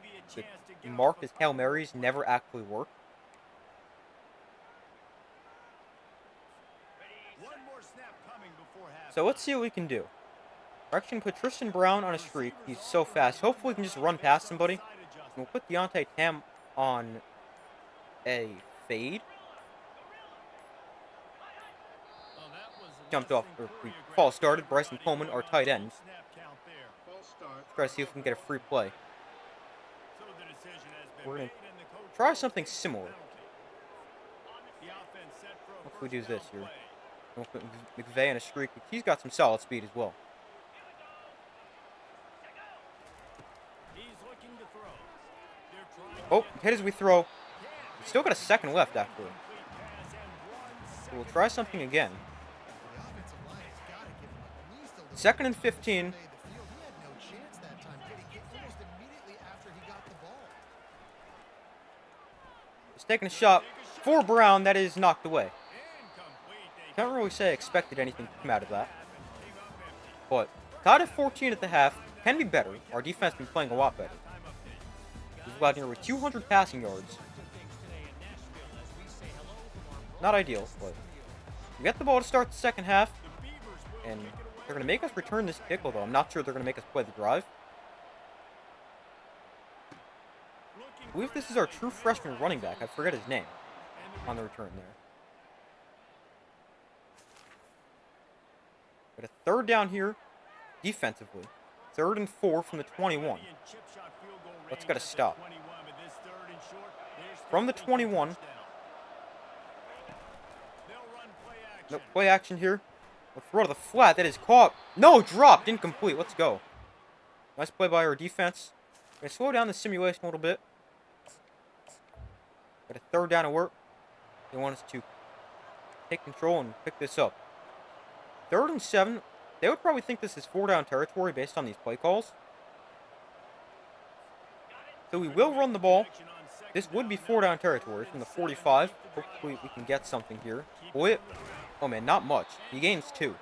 marked as Hail Marys never actually work. So let's see what we can do. We're actually going to put Tristan Brown on a streak. He's so fast. Hopefully we can just run past somebody. And we'll put Deontay Tam on a fade. Jumped off, or we false started. Bryson Coleman, our tight end. Try to see if we can get a free play. We're going to try something similar. Hopefully we do this here. We'll put McVay in a streak. He's got some solid speed as well. Oh, hit as we throw. We've still got a second left, actually. So we'll try something again. 2nd and 15. Just taking a shot for Brown. That is knocked away. Can't really say I expected anything to come out of that. But tied at 14 at the half. Can be better. Our defense has been playing a lot better. We've allowed nearly 200 passing yards. Not ideal, but we got the ball to start the 2nd half. And they're going to make us return this kick, although I'm not sure they're going to make us play the drive. I believe this is our true freshman running back. I forget his name on the return there. But a 3rd down here defensively. 3rd and 4 from the 21. Let's get a stop. From the 21. No play action here. We'll throw to the flat. That is caught. No, dropped. Incomplete. Let's go. Nice play by our defense. We're going to slow down the simulation a little bit. Got a 3rd down at work. They want us to take control and pick this up. 3rd and 7. They would probably think this is 4-down territory based on these play calls. So we will run the ball. This would be 4-down territory from the 45. Hopefully we can get something here. Boy, oh man, not much. He gains 2.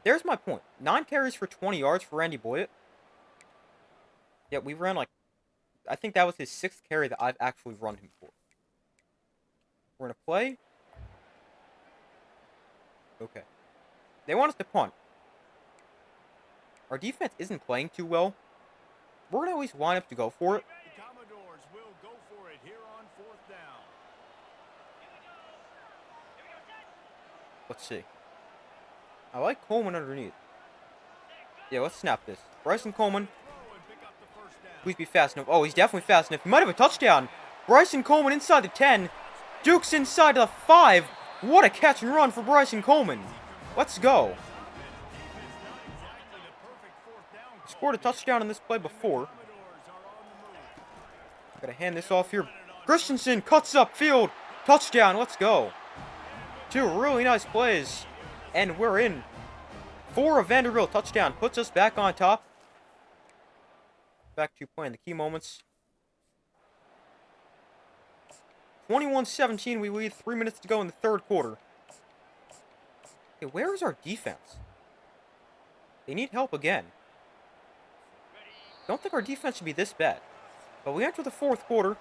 There's my point. 9 carries for 20 yards for Randy Boyett. Yeah, we ran like, I think that was his 6th carry that I've actually run him for. We're going to play. Okay. They want us to punt. Our defense isn't playing too well. We're going to always line up to go for it. The Commodores will go for it here on 4th down. Let's see. I like Coleman underneath. Yeah, let's snap this. Bryson Coleman. Please be fast enough. Oh, he's definitely fast enough. He might have a touchdown. Bryson Coleman inside the 10. Duke's inside the 5. What a catch and run for Bryson Coleman. Let's go. He scored a touchdown in this play before. Gotta hand this off here. Christensen cuts up field. Touchdown. Let's go. 2 really nice plays. And we're in. 4 of Vanderbilt touchdown. Puts us back on top. Back to playing the key moments. 21-17, we lead. 3 minutes to go in the 3rd quarter. Okay, where is our defense? They need help again. Don't think our defense should be this bad. But we enter the 4th quarter.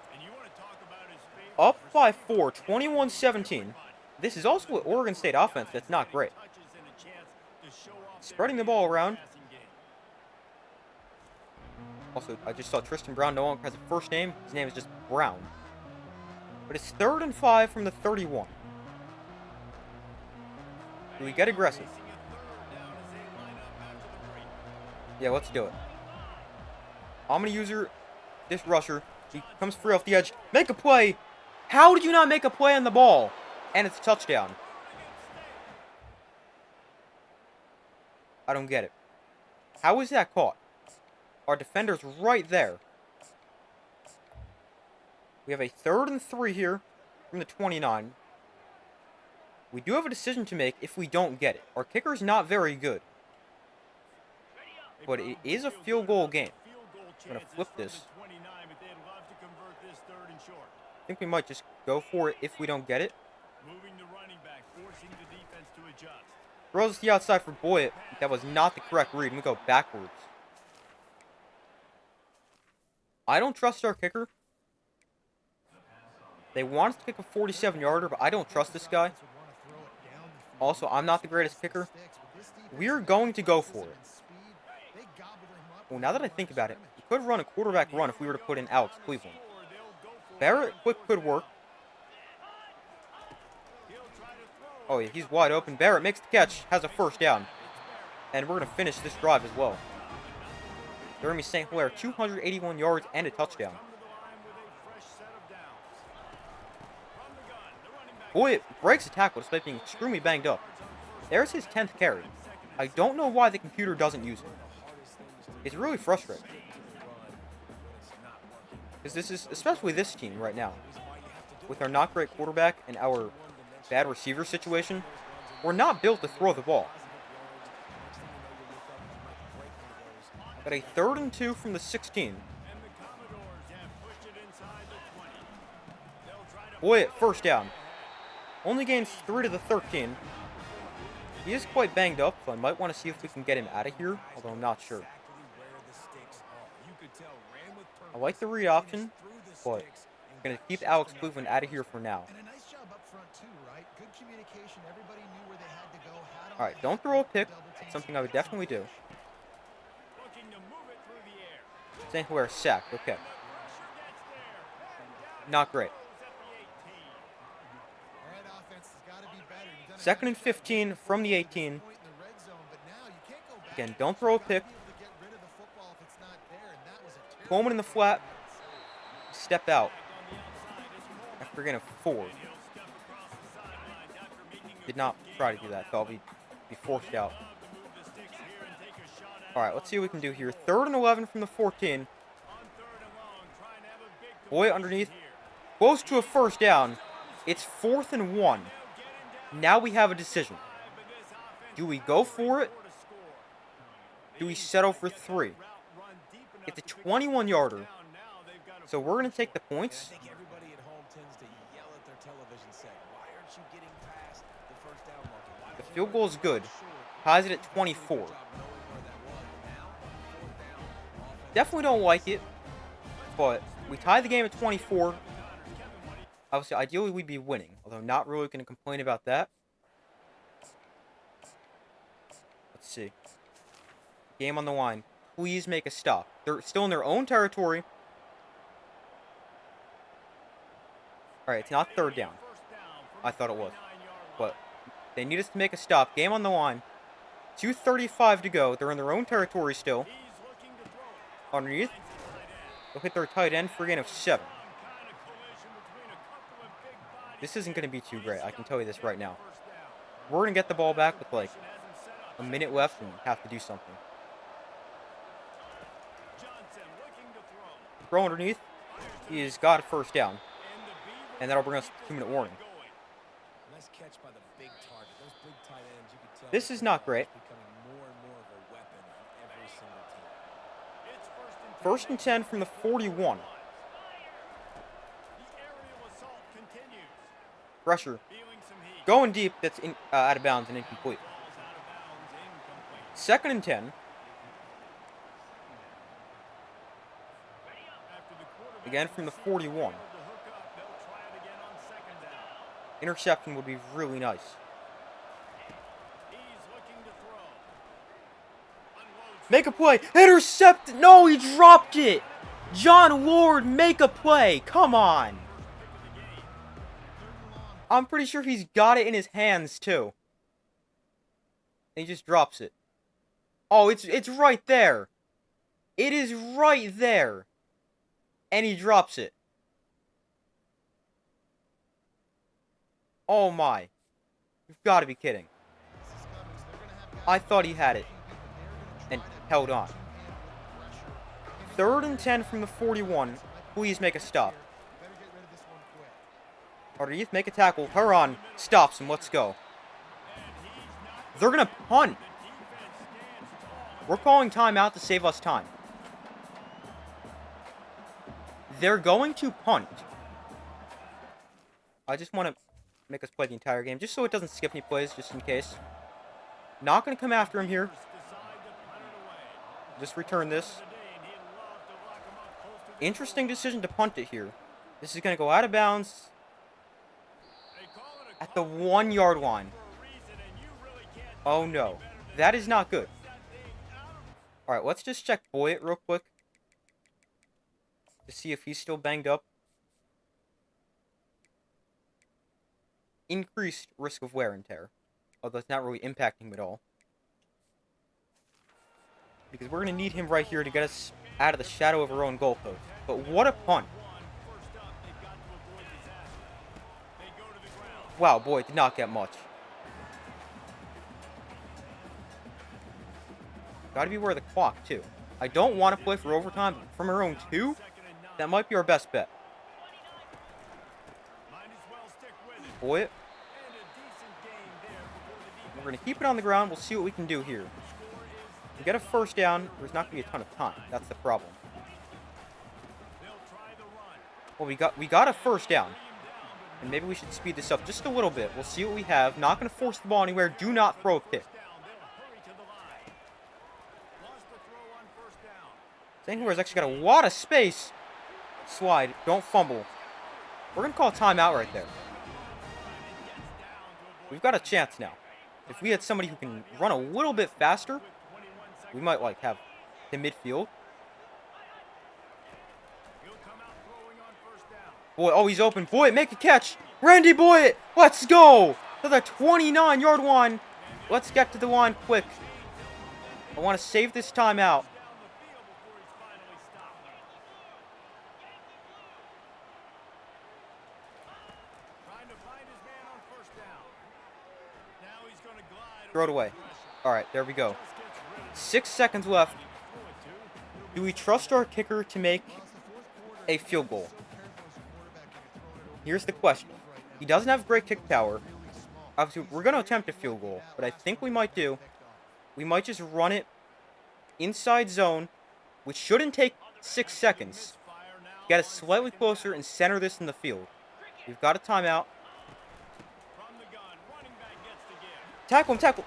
Up by 4, 21-17. This is also an Oregon State offense that's not great. Spreading the ball around. Also, I just saw Tristan Brown no longer has a first name. His name is just Brown. But it's 3rd and 5 from the 31. Do we get aggressive? Yeah, let's do it. I'm going to use this rusher. He comes free off the edge. Make a play. How did you not make a play on the ball? And it's a touchdown. I don't get it. How is that caught? Our defender's right there. We have a 3rd and 3 here from the 29. We do have a decision to make if we don't get it. Our kicker's not very good. But it is a field goal game. I'm going to flip this. I think we might just go for it if we don't get it. Throws the outside for Boyd. That was not the correct read. We go backwards. I don't trust our kicker. They want us to kick a 47-yarder, but I don't trust this guy. Also, I'm not the greatest kicker. We're going to go for it. Well, now that I think about it, we could run a quarterback run if we were to put in Alex Cleveland. Barrett quick could work. Oh, yeah, he's wide open. Barrett makes the catch, has a first down. And we're going to finish this drive as well. Jeremy St. Hilaire, 281 yards and a touchdown. Boyd breaks a tackle despite being extremely banged up. There's his 10th carry. I don't know why the computer doesn't use him. It's really frustrating. Because this is, especially this team right now, with our not great quarterback and our bad receiver situation, we're not built to throw the ball. Got a 3rd and 2 from the 16. Boyd, first down. Only gains 3 to the 13. He is quite banged up, so I might want to see if we can get him out of here, although I'm not sure. I like the read option, but I'm going to keep Alex Cleveland out of here for now. Alright, don't throw a pick. That's something I would definitely do. St. Hilaire sacked. Okay. Not great. 2nd and 15 from the 18. Again, don't throw a pick. Coleman in the flat. Step out. After getting a 4. Did not try to do that. Thought we'd be forced out. Alright, let's see what we can do here. 3rd and 11 from the 14. Boyd underneath. Close to a first down. It's 4th and 1. Now we have a decision. Do we go for it? Do we settle for 3? It's a 21-yarder. So we're going to take the points. The field goal is good. Ties it at 24. Definitely don't like it, but we tied the game at 24. Obviously, ideally, we'd be winning, although not really going to complain about that. Let's see. Game on the line. Please make a stop. They're still in their own territory. Alright, it's not third down. I thought it was. But they need us to make a stop. Game on the line. 2:35 to go. They're in their own territory still. Underneath. They'll hit their tight end for a gain of 7. This isn't going to be too great. I can tell you this right now. We're going to get the ball back with like a minute left and have to do something. Throw underneath. He's got a first down. And that'll bring us a 2-minute warning. This is not great. First and 10 from the 41. Pressure. Going deep, that's out of bounds and incomplete. Second and 10. Again from the 41. Interception would be really nice. Make a play. Intercept. No, he dropped it. John Lord, make a play. Come on. I'm pretty sure he's got it in his hands, too. And he just drops it. Oh, it's right there. It is right there. And he drops it. Oh my. You've got to be kidding. I thought he had it. And held on. Third and 10 from the 41. Please make a stop. Underneath, make a tackle. Huron stops him. Let's go. They're going to punt. We're calling timeout to save us time. They're going to punt. I just want to make us play the entire game, just so it doesn't skip any plays, just in case. Not going to come after him here. Just return this. Interesting decision to punt it here. This is going to go out of bounds at the 1-yard line. Oh no. That is not good. Alright, let's just check Boyd real quick to see if he's still banged up. Increased risk of wear and tear, although it's not really impacting him at all. Because we're going to need him right here to get us out of the shadow of our own goalpost. But what a punt. Wow, Boyd did not get much. Got to be aware of the clock, too. I don't want to play for overtime, but from our own 2, that might be our best bet. Boyd. We're going to keep it on the ground. We'll see what we can do here. If we get a first down, there's not going to be a ton of time. That's the problem. Well, we got a first down. And maybe we should speed this up just a little bit. We'll see what we have. Not going to force the ball anywhere. Do not throw a pick. St. actually got a lot of space. Slide. Don't fumble. We're going to call a timeout right there. We've got a chance now. If we had somebody who can run a little bit faster, we might, like, have the midfield. Boy, oh, he's open. Boyd, make a catch. Randy Boyd, let's go. To the 29-yard line. Let's get to the line quick. I want to save this timeout. Throw it away. All right, there we go. 6 seconds left. Do we trust our kicker to make a field goal? Here's the question. He doesn't have great kick power. Obviously, we're going to attempt a field goal, but I think we might do. We might just run it inside zone, which shouldn't take 6 seconds. Get us slightly closer and center this in the field. We've got a timeout. Tackle him, tackle.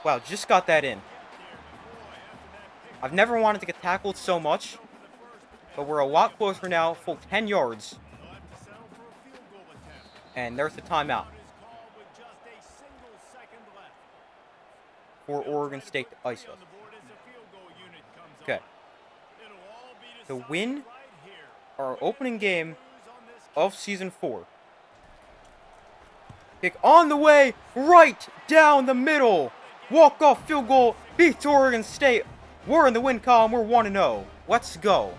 Wow, just got that in. I've never wanted to get tackled so much, but we're a lot closer now, full 10 yards. They'll have to settle for a field goal attempt. And there's the timeout Run is called with just a single second left. for They'll Oregon try to State to put ice three us. on the board as the field goal unit comes Okay. on. It'll all be The decided win, right here. our Win opening or game lose on this of kick. Season 4. Kick on the way, right down the middle. Walk-off field goal beats Oregon State. We're in the win column. We're 1-0. Let's go.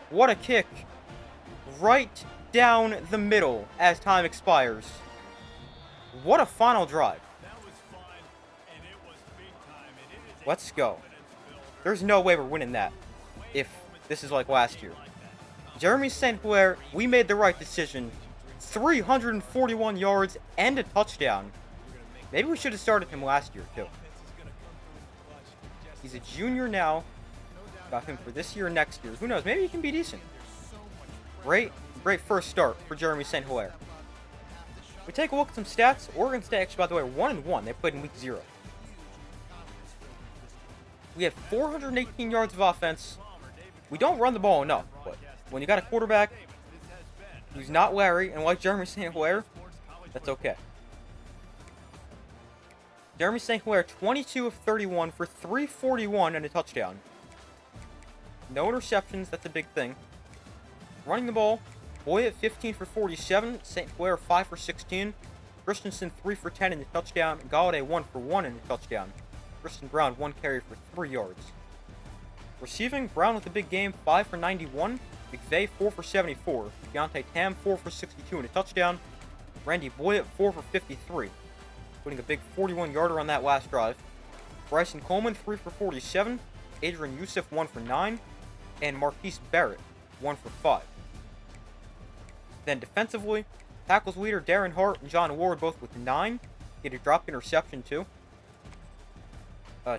What a kick. Right down the middle as time expires. What a final drive. That was fun, and it was big time, and it is a Let's go. confidence builder. There's no way we're winning that if this is like last year. Jeremy St. Hilaire, we made the right decision. 341 yards and a touchdown. Maybe we should have started him last year, too. He's a junior now. Got him for this year and next year. Who knows? Maybe he can be decent. Great first start for Jeremy St. Hilaire. We take a look at some stats. Oregon State, actually, by the way, 1-1. They played in week 0. We had 418 yards of offense. We don't run the ball enough, but when you got a quarterback who's not Larry and like Jeremy St. Hilaire, that's okay. Jeremy St. Hilaire, 22 of 31 for 341 and a touchdown. No interceptions, that's a big thing. Running the ball, Boyd 15 for 47, St. Hilaire 5 for 16, Christensen 3 for 10 in the touchdown, Galladay 1 for 1 in the touchdown. Kristen Brown 1 carry for 3 yards. Receiving, Brown with a big game, 5 for 91, McVay 4 for 74, Deontay Tam 4 for 62 in a touchdown, Randy Boyd 4 for 53, putting a big 41-yarder on that last drive. Bryson Coleman 3 for 47, Adrian Youssef 1 for 9, and Marquise Barrett 1 for 5. Then defensively, tackles leader Darren Hart and John Ward both with 9. He had a dropped interception too.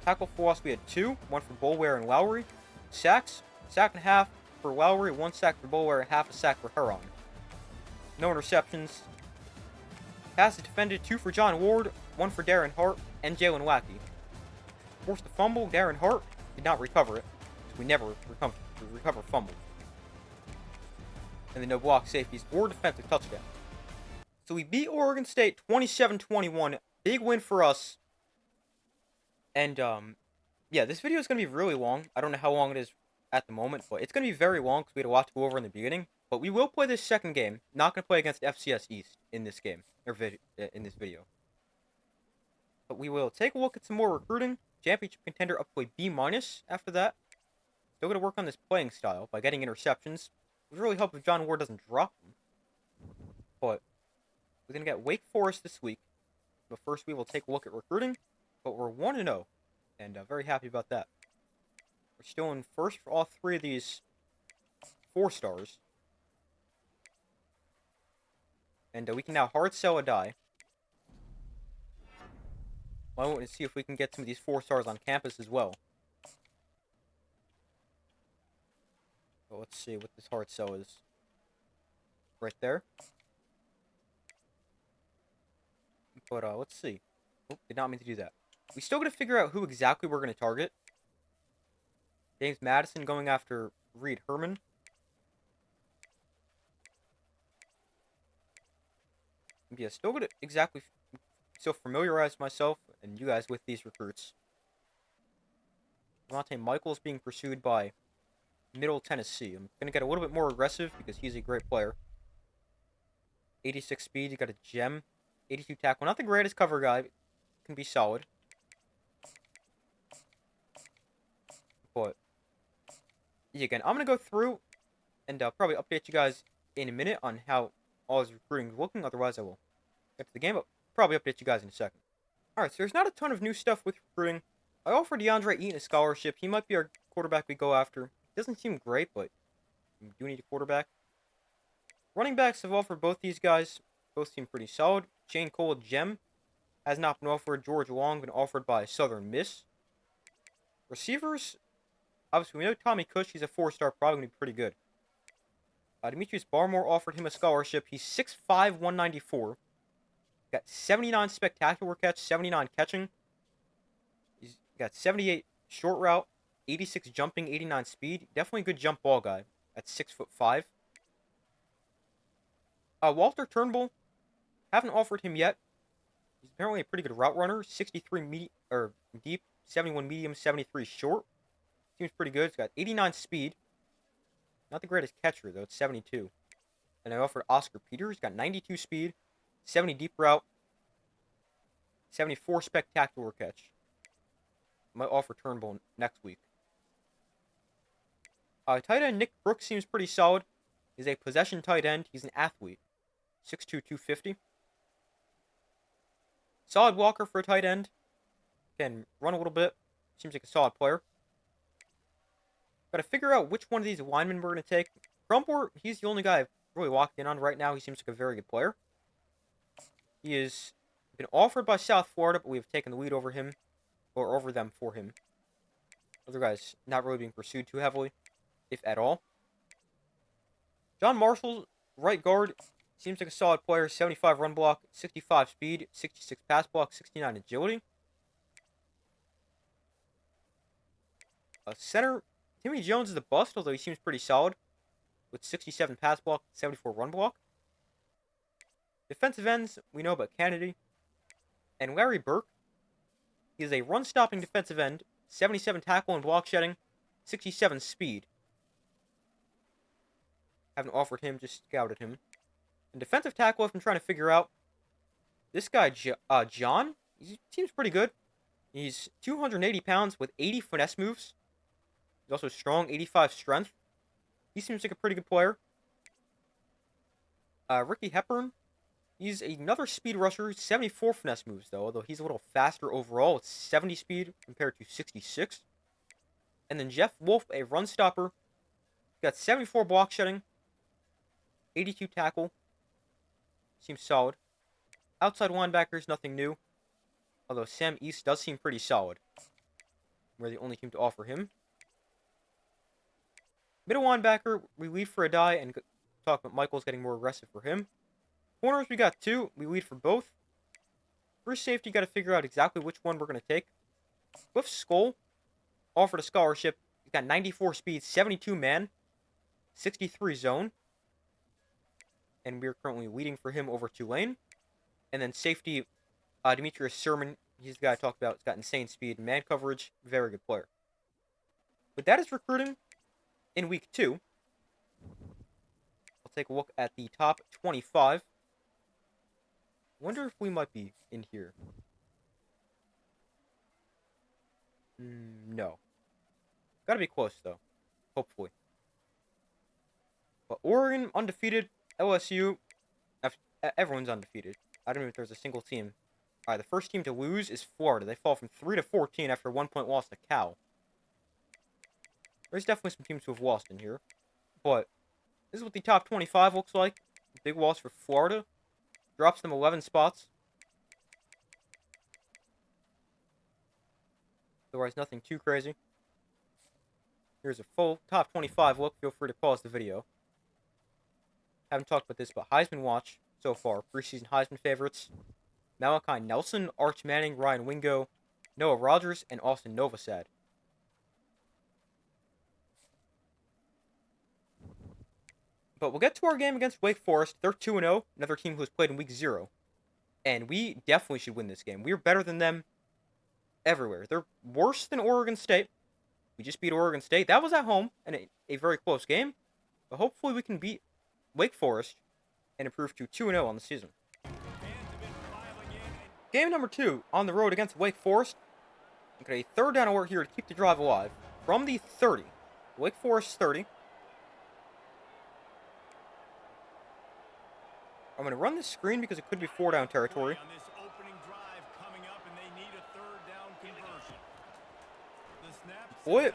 Tackle for loss we had 2, 1 for Boulware and Lowry. Sacks, sack and a half for Lowry, 1 sack for Boulware, half a sack for Huron. No interceptions. Passes defended, 2 for John Ward, 1 for Darren Hart, and Jalen Wackey. Forced a fumble, Darren Hart did not recover it, because we never recover fumbles. And then no block safeties or defensive touchdown. So we beat Oregon State 27-21. Big win for us. And, yeah, this video is going to be really long. I don't know how long it is at the moment, but it's going to be very long because we had a lot to go over in the beginning. But we will play this second game. Not going to play against FCS East in this game, or in this video. But we will take a look at some more recruiting. Championship contender up to a B- after that. Still going to work on this playing style by getting interceptions. It would really help if John Ward doesn't drop them. But we're going to get Wake Forest this week. But first we will take a look at recruiting. But we're 1-0. And very happy about that. We're still in first for all 3 of these 4 stars. And we can now hard sell a die. I want to see if we can get some of these 4 stars on campus as well. So let's see what this hard sell is. Right there. But let's see. Oh, did not mean to do that. We still got to figure out who exactly we're going to target. James Madison going after Reed Herman. Yeah, still got to exactly still familiarize myself and you guys with these recruits. Devontae Michaels being pursued by Middle Tennessee. I'm going to get a little bit more aggressive because he's a great player. 86 speed, you got a gem. 82 tackle. Not the greatest cover guy. Can be solid. But, yeah, again, I'm going to go through and probably update you guys in a minute on how all his recruiting is looking. Otherwise, I will get to the game, but probably update you guys in a second. Alright, so there's not a ton of new stuff with recruiting. I offered DeAndre Eaton a scholarship. He might be our quarterback we go after. Doesn't seem great, but we do need a quarterback. Running backs have offered both these guys. Both seem pretty solid. Shane Cole, gem, has not been offered. George Long been offered by Southern Miss. Receivers, obviously we know Tommy Cush. He's a 4-star, probably going to be pretty good. Demetrius Barmore offered him a scholarship. He's 6'5", 194. Got 79 spectacular catch, 79 catching. He's got 78 short route, 86 jumping, 89 speed. Definitely a good jump ball guy at 6'5". Walter Turnbull, haven't offered him yet. He's apparently a pretty good route runner. 63 deep, 71 medium, 73 short. Seems pretty good. He's got 89 speed. Not the greatest catcher though. It's 72. And I offered Oscar Peter. He's got 92 speed, 70 deep route, 74 spectacular catch. I might offer Turnbull next week. Tight end Nick Brooks seems pretty solid. He's a possession tight end. He's an athlete. 6'2", 250. Solid walker for a tight end. Can run a little bit. Seems like a solid player. Got to figure out which one of these linemen we're going to take. Crumpler, he's the only guy I've really locked in on right now. He seems like a very good player. He has been offered by South Florida, but we have taken the lead over him, or over them for him. Other guys not really being pursued too heavily, if at all. John Marshall, right guard, seems like a solid player. 75 run block, 65 speed, 66 pass block, 69 agility. Center, Timmy Jones is a bust, although he seems pretty solid, with 67 pass block, 74 run block. Defensive ends, we know about Kennedy. And Larry Burke, he is a run-stopping defensive end, 77 tackle and block shedding, 67 speed. Haven't offered him, just scouted him. And defensive tackle, I've been trying to figure out. This guy, John, he seems pretty good. He's 280 pounds with 80 finesse moves. He's also strong, 85 strength. He seems like a pretty good player. Ricky Hepburn, he's another speed rusher, 74 finesse moves though, although he's a little faster overall. It's 70 speed compared to 66. And then Jeff Wolf, a run stopper. Got 74 block shedding, 82 tackle. Seems solid. Outside linebackers, nothing new. Although Sam East does seem pretty solid. We're the only team to offer him. Middle linebacker, we lead for a die and talk about Michaels getting more aggressive for him. Corners, we got 2. We lead for both. For safety, got to figure out exactly which one we're going to take. Cliff Skull offered a scholarship. He's got 94 speed, 72 man, 63 zone. And we're currently leading for him over Tulane. And then safety, Demetrius Sermon. He's the guy I talked about. He's got insane speed, man coverage, very good player. But that is recruiting in week 2. I'll take a look at the top 25. Wonder if we might be in here. No. Gotta be close, though. Hopefully. But Oregon, undefeated. LSU, everyone's undefeated. I don't know if there's a single team. Alright, the first team to lose is Florida. They fall from 3 to 14 after a 1-point loss to Cal. There's definitely some teams who have lost in here. But this is what the top 25 looks like. Big loss for Florida. Drops them 11 spots. Otherwise, nothing too crazy. Here's a full top 25 look. Feel free to pause the video. Haven't talked about this, but Heisman watch so far. Preseason Heisman favorites. Malachi Nelson, Arch Manning, Ryan Wingo, Noah Rogers, and Austin Novosad. But we'll get to our game against Wake Forest. They're 2-0, another team who has played in week 0. And we definitely should win this game. We're better than them everywhere. They're worse than Oregon State. We just beat Oregon State. That was at home, and a very close game. But hopefully we can beat Wake Forest and improve to 2-0 on the season. Game number 2 on the road against Wake Forest. We got a third down order here to keep the drive alive. From the 30. Wake Forest 30. I'm going to run this screen because it could be 4-down territory. Boyd,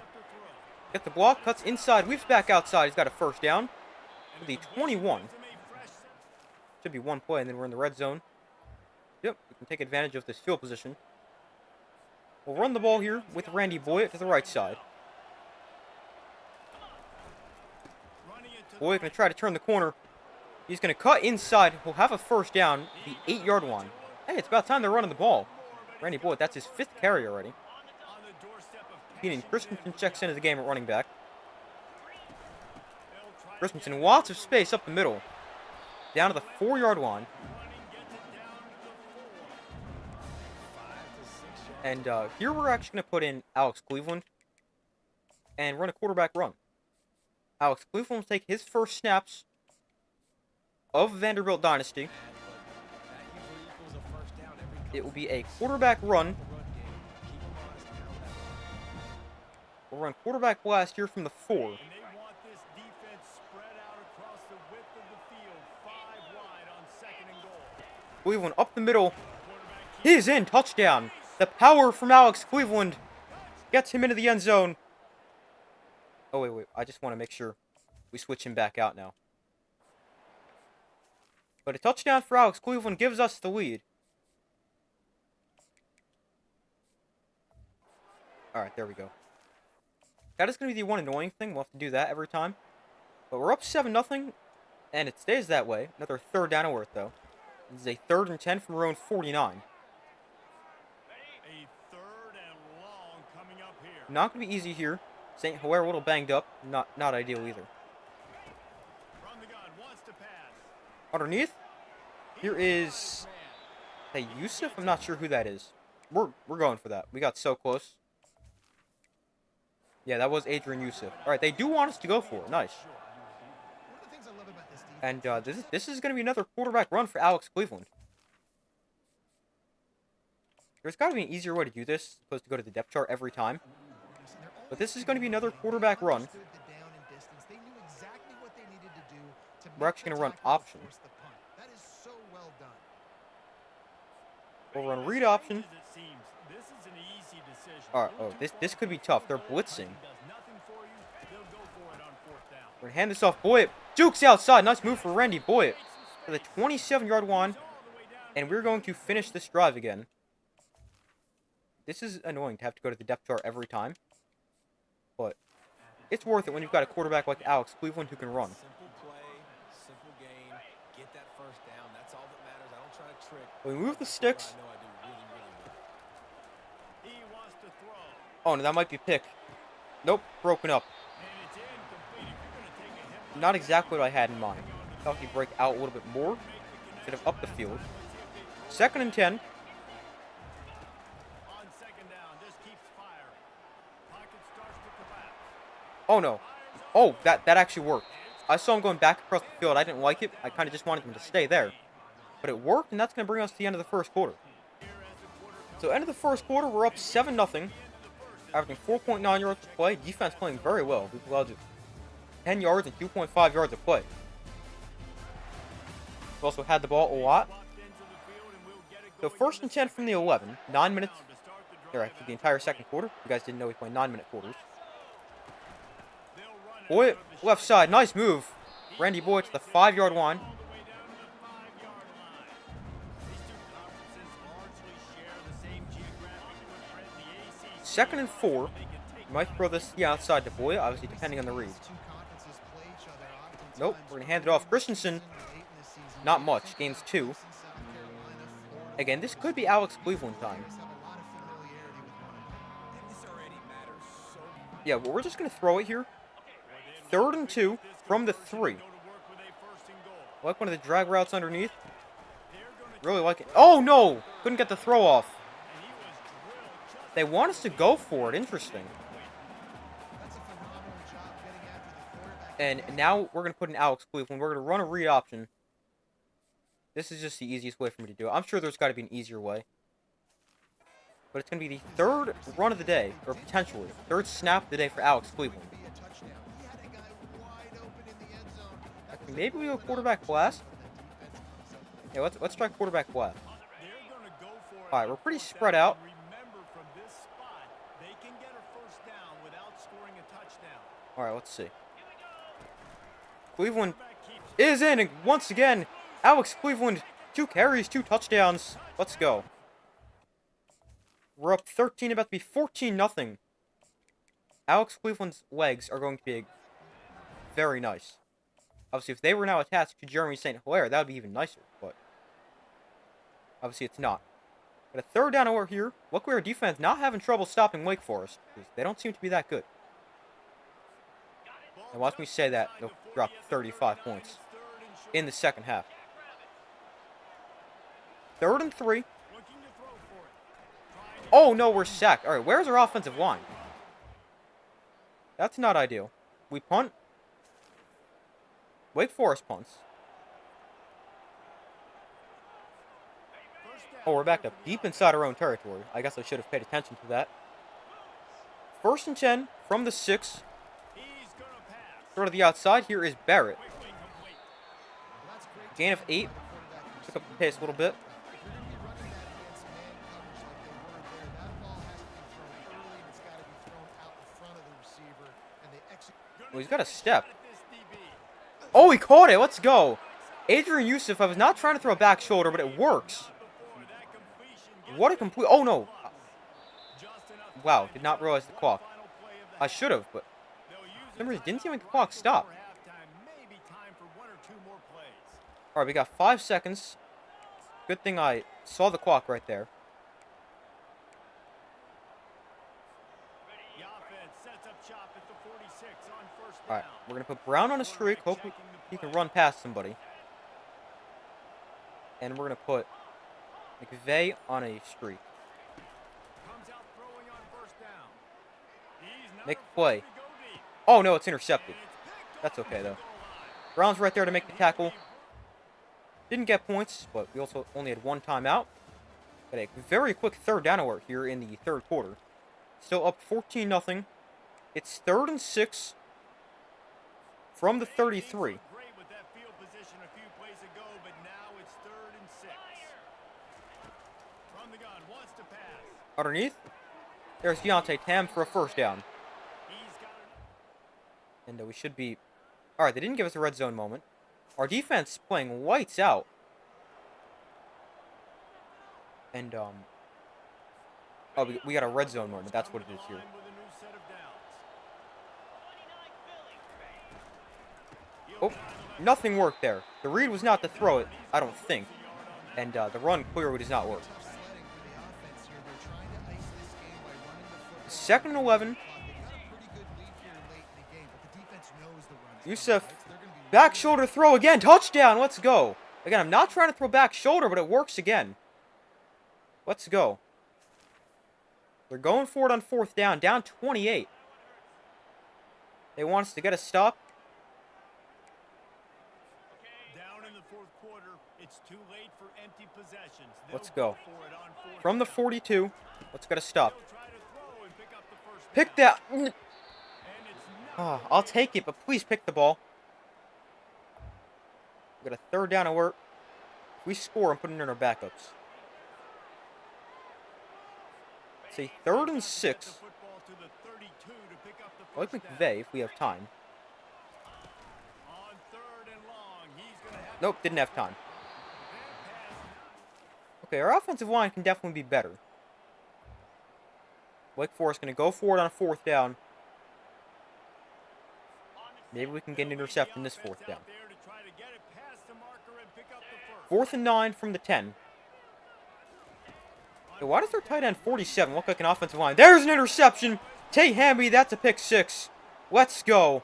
get the block, cuts inside, weaves back outside. He's got a first down for the 21. Should be one play, and then we're in the red zone. Yep, we can take advantage of this field position. We'll run the ball here with Randy Boyd to the right side. Boyd going to try to turn the corner. He's going to cut inside. He'll have a first down, the 8-yard line. Hey, it's about time they're running the ball. Randy Boyd, that's his 5th carry already. Keenan Christensen checks into the game at running back. Christensen, lots of space up the middle. Down to the 4-yard line. And here we're actually going to put in Alex Cleveland and run a quarterback run. Alex Cleveland will take his first snaps of Vanderbilt Dynasty. It will be a quarterback run. We'll run quarterback blast here from the 4. Cleveland up the middle. He is in. Touchdown. The power from Alex Cleveland gets him into the end zone. Oh, wait. I just want to make sure we switch him back out now. But a touchdown for Alex Cleveland gives us the lead. Alright, there we go. That is going to be the one annoying thing. We'll have to do that every time. But we're up 7-0, and it stays that way. Another third down and worth, though. This is a 3rd and 10 from our own 49. A third and long coming up here. Not going to be easy here. St. Hilaire a little banged up. Not ideal either. From the gun, wants to pass. Underneath, here is a Yusuf. I'm not sure who that is. We're going for that. We got so close. Yeah, that was Adrian Yusuf. All right, they do want us to go for it. Nice. And this is going to be another quarterback run for Alex Cleveland. There's got to be an easier way to do this, opposed to go to the depth chart every time. But this is going to be another quarterback run. We're actually going to run option. We'll run read option. Alright, this could be tough. They're blitzing. We're going to hand this off. Boyd jukes outside. Nice move for Randy Boyd for the 27-yard line. And we're going to finish this drive again. This is annoying to have to go to the depth chart every time. But it's worth it when you've got a quarterback like Alex Cleveland who can run. Simple play, simple game, get that first down. That's all that matters. I don't try to trick. We move the sticks. I know I do really, really well. He wants to throw. Oh, no, that might be pick. Nope, broken up. And it's incomplete. If you're going to take a hit, Not exactly what I had in mind. Thought he'd break out a little bit more instead of up the field. 2nd and 10. on second down, just keeps firing. Pocket starts to collapse. Oh, no. Oh, that actually worked. I saw him going back across the field. I didn't like it. I kind of just wanted him to stay there. But it worked, and that's going to bring us to the end of the first quarter. So, end of the first quarter, we're up 7-0. Averaging 4.9 yards to play. Defense playing very well. We've allowed 10 yards and 2.5 yards of play. We've also had the ball a lot. So 1st and 10 from the 11. 9 minutes. Or actually, the entire second quarter. You guys didn't know we play 9-minute quarters. Boyd, left side. Nice move. Randy Boyd to the 5-yard line. 2nd and 4. You might throw this outside to Boyd, obviously depending on the read. Nope, we're going to hand it off. Christensen, not much, gains 2. Again, this could be Alex Cleveland time. Yeah, well, we're just going to throw it here. 3rd and 2 from the 3. Like one of the drag routes underneath. Really like it. Oh, no! Couldn't get the throw off. They want us to go for it. Interesting. And now we're going to put in Alex Cleveland. We're going to run a read option. This is just the easiest way for me to do it. I'm sure there's got to be an easier way. But it's going to be the 3rd run of the day, or potentially 3rd snap of the day for Alex Cleveland. Actually, maybe we go quarterback blast. Yeah, let's try quarterback blast. All right, we're pretty spread out. All right, let's see. Cleveland is in, and once again, Alex Cleveland, 2 carries, 2 touchdowns. Let's go. We're up 13, about to be 14-0. Alex Cleveland's legs are going to be very nice. Obviously, if they were now attached to Jeremy St. Hilaire, that would be even nicer, but obviously it's not. Got a third down over here. Luckily, our defense not having trouble stopping Wake Forest, because they don't seem to be that good. And watch me say that, they'll drop 35 points in the second half. 3rd and 3. Oh, no, we're sacked. All right, where's our offensive line? That's not ideal. We punt. Wake Forest punts. Oh, we're back up deep inside our own territory. I guess I should have paid attention to that. 1st and 10 from the 6. Throw to the outside. Here is Barrett. Gain of 8. Took up the pace a little bit. Oh, he's got a step. Oh, he caught it. Let's go. Adrian Yusuf, I was not trying to throw a back shoulder, but it works. What a complete... Oh, no. Wow, did not realize the clock. I should have, but... For some reason, didn't seem like the clock stopped. Alright, we got 5 seconds. Good thing I saw the clock right there. Alright, we're going to put Brown on a streak. Hopefully he can run past somebody. And we're going to put McVay on a streak. Make a play. Oh, no, it's intercepted. That's okay, though. Brown's right there to make the tackle. Didn't get points, but we also only had 1 timeout. Got a very quick 3rd down alert here in the 3rd quarter. Still up 14-0. It's 3rd and 6 from the 33. Underneath, there's Deontay Tam for a 1st down. And we should be... Alright, they didn't give us a red zone moment. Our defense playing lights out. And, oh, we got a red zone moment. That's what it is here. Oh, nothing worked there. The read was not to throw it, I don't think. And the run clearly does not work. 2nd and 11. Yusuf, back shoulder throw again. Touchdown, let's go. Again, I'm not trying to throw back shoulder, but it works again. Let's go. They're going for it on 4th down, down 28. They want us to get a stop. Down in the 4th quarter, it's too late for empty possessions. Let's go. From the 42, let's get a stop. Pick that. Oh, I'll take it, but please pick the ball. We got a 3rd down alert. If we score, I'm putting in our backups. It's a 3rd and 6. I like McVay if we have time. Nope, didn't have time. Okay, our offensive line can definitely be better. Wake Forest going to go for it on 4th down. Maybe we can get an interception in this 4th down. 4th and 9 from the 10. Hey, why does their tight end 47 look like an offensive line? There's an interception! Tate Hamby, that's a pick 6. Let's go.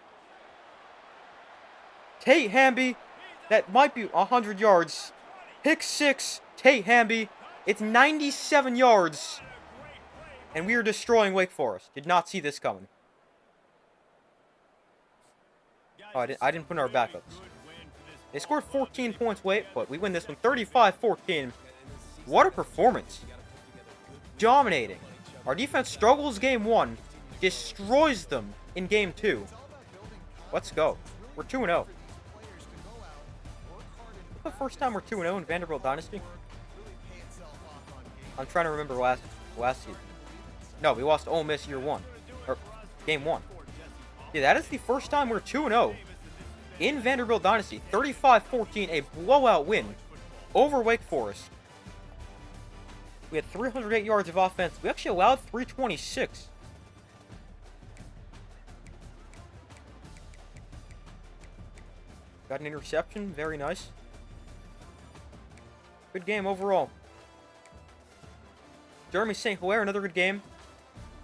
Tate Hamby, that might be 100 yards. Pick 6, Tate Hamby. It's 97 yards. And we are destroying Wake Forest. Did not see this coming. Oh, I didn't put in our backups. They scored 14 points late, but we win this one 35-14. What a performance. Dominating. Our defense struggles game 1. Destroys them in game 2. Let's go. We're 2-0. The first time we're 2-0 in Vanderbilt Dynasty? I'm trying to remember last season. No, we lost Ole Miss year 1. Or game 1. Yeah, that is the first time we're 2-0 in Vanderbilt Dynasty. 35-14, a blowout win over Wake Forest. We had 308 yards of offense. We actually allowed 326. Got an interception. Very nice. Good game overall. Jeremy St. Hilaire, another good game.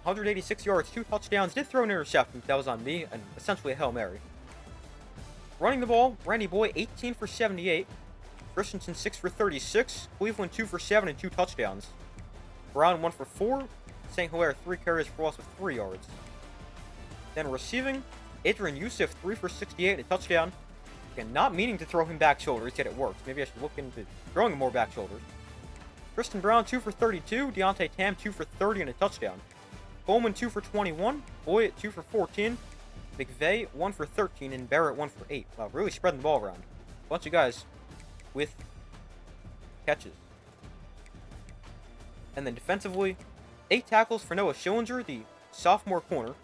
186 yards, 2 touchdowns. Did throw an interception. That was on me, and essentially a Hail Mary. Running the ball, Randy Boy, 18 for 78. Christensen, 6 for 36. Cleveland, 2 for 7 and 2 touchdowns. Brown, 1 for 4. St. Hilaire, 3 carries for loss of 3 yards. Then receiving, Adrian Youssef, 3 for 68 and a touchdown. Again, not meaning to throw him back shoulders, yet it works. Maybe I should look into throwing him more back shoulders. Kristen Brown, 2 for 32. Deontay Tam, 2 for 30 and a touchdown. Coleman, 2 for 21. Boyd, 2 for 14. McVeigh, 1 for 13. And Barrett, 1 for 8. Wow, really spreading the ball around. Bunch of guys with catches. And then defensively, 8 tackles for Noah Schillinger, the sophomore corner.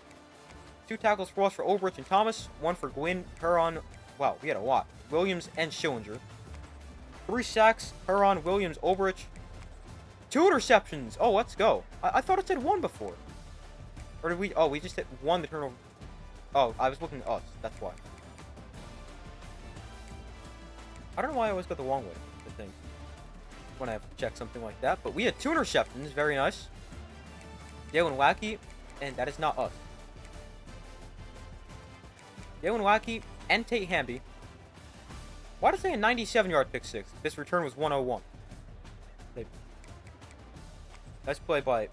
2 tackles for loss for Ulbrich and Thomas. 1 for Gwynn, Huron. Wow, we had a lot. Williams and Schillinger. 3 sacks, Huron, Williams, Ulbrich. 2 interceptions. Oh, let's go. I thought it said 1 before. Or did we? Oh, we just hit 1 to turnover. Oh, I was looking at us. That's why. I don't know why I always go the wrong way with things when I have to check something like that. But we had 2 interceptions. Very nice. Jalen Wackey, and that is not us. Jalen Wackey and Tate Hamby. Why did I say a 97-yard pick six? This return was 101. Nice play by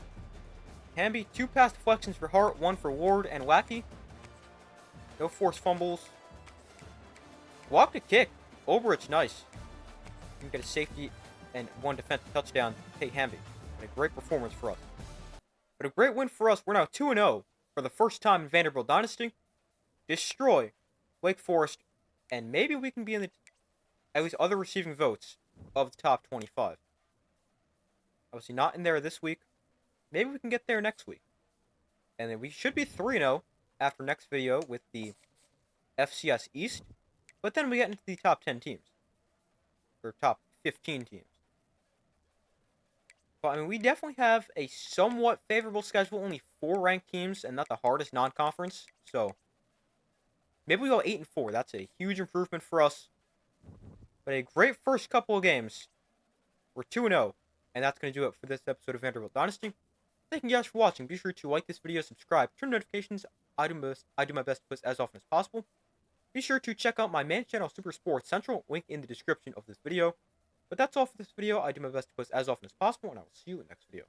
Hamby. 2 pass deflections for Hart, 1 for Ward and Wackey. No forced fumbles. Blocked a kick. Ulbrich, nice. You can get a safety and 1 defensive touchdown to Tate Hamby. And a great performance for us. But a great win for us. We're now 2-0 for the first time in Vanderbilt Dynasty. Destroy Wake Forest, and maybe we can be in the at least other receiving votes of the top 25. Obviously not in there this week. Maybe we can get there next week. And then we should be 3-0 after next video with the FCS East. But then we get into the top 10 teams. Or top 15 teams. But I mean, we definitely have a somewhat favorable schedule. Only 4 ranked teams and not the hardest non-conference. So maybe we go 8-4. That's a huge improvement for us. But a great first couple of games. We're 2-0. And that's going to do it for this episode of Vanderbilt Dynasty. Thank you guys for watching. Be sure to like this video, subscribe, turn notifications. I do my best to post as often as possible. Be sure to check out my main channel, Super Sports Central. Link in the description of this video. But that's all for this video. I do my best to post as often as possible. And I will see you in the next video.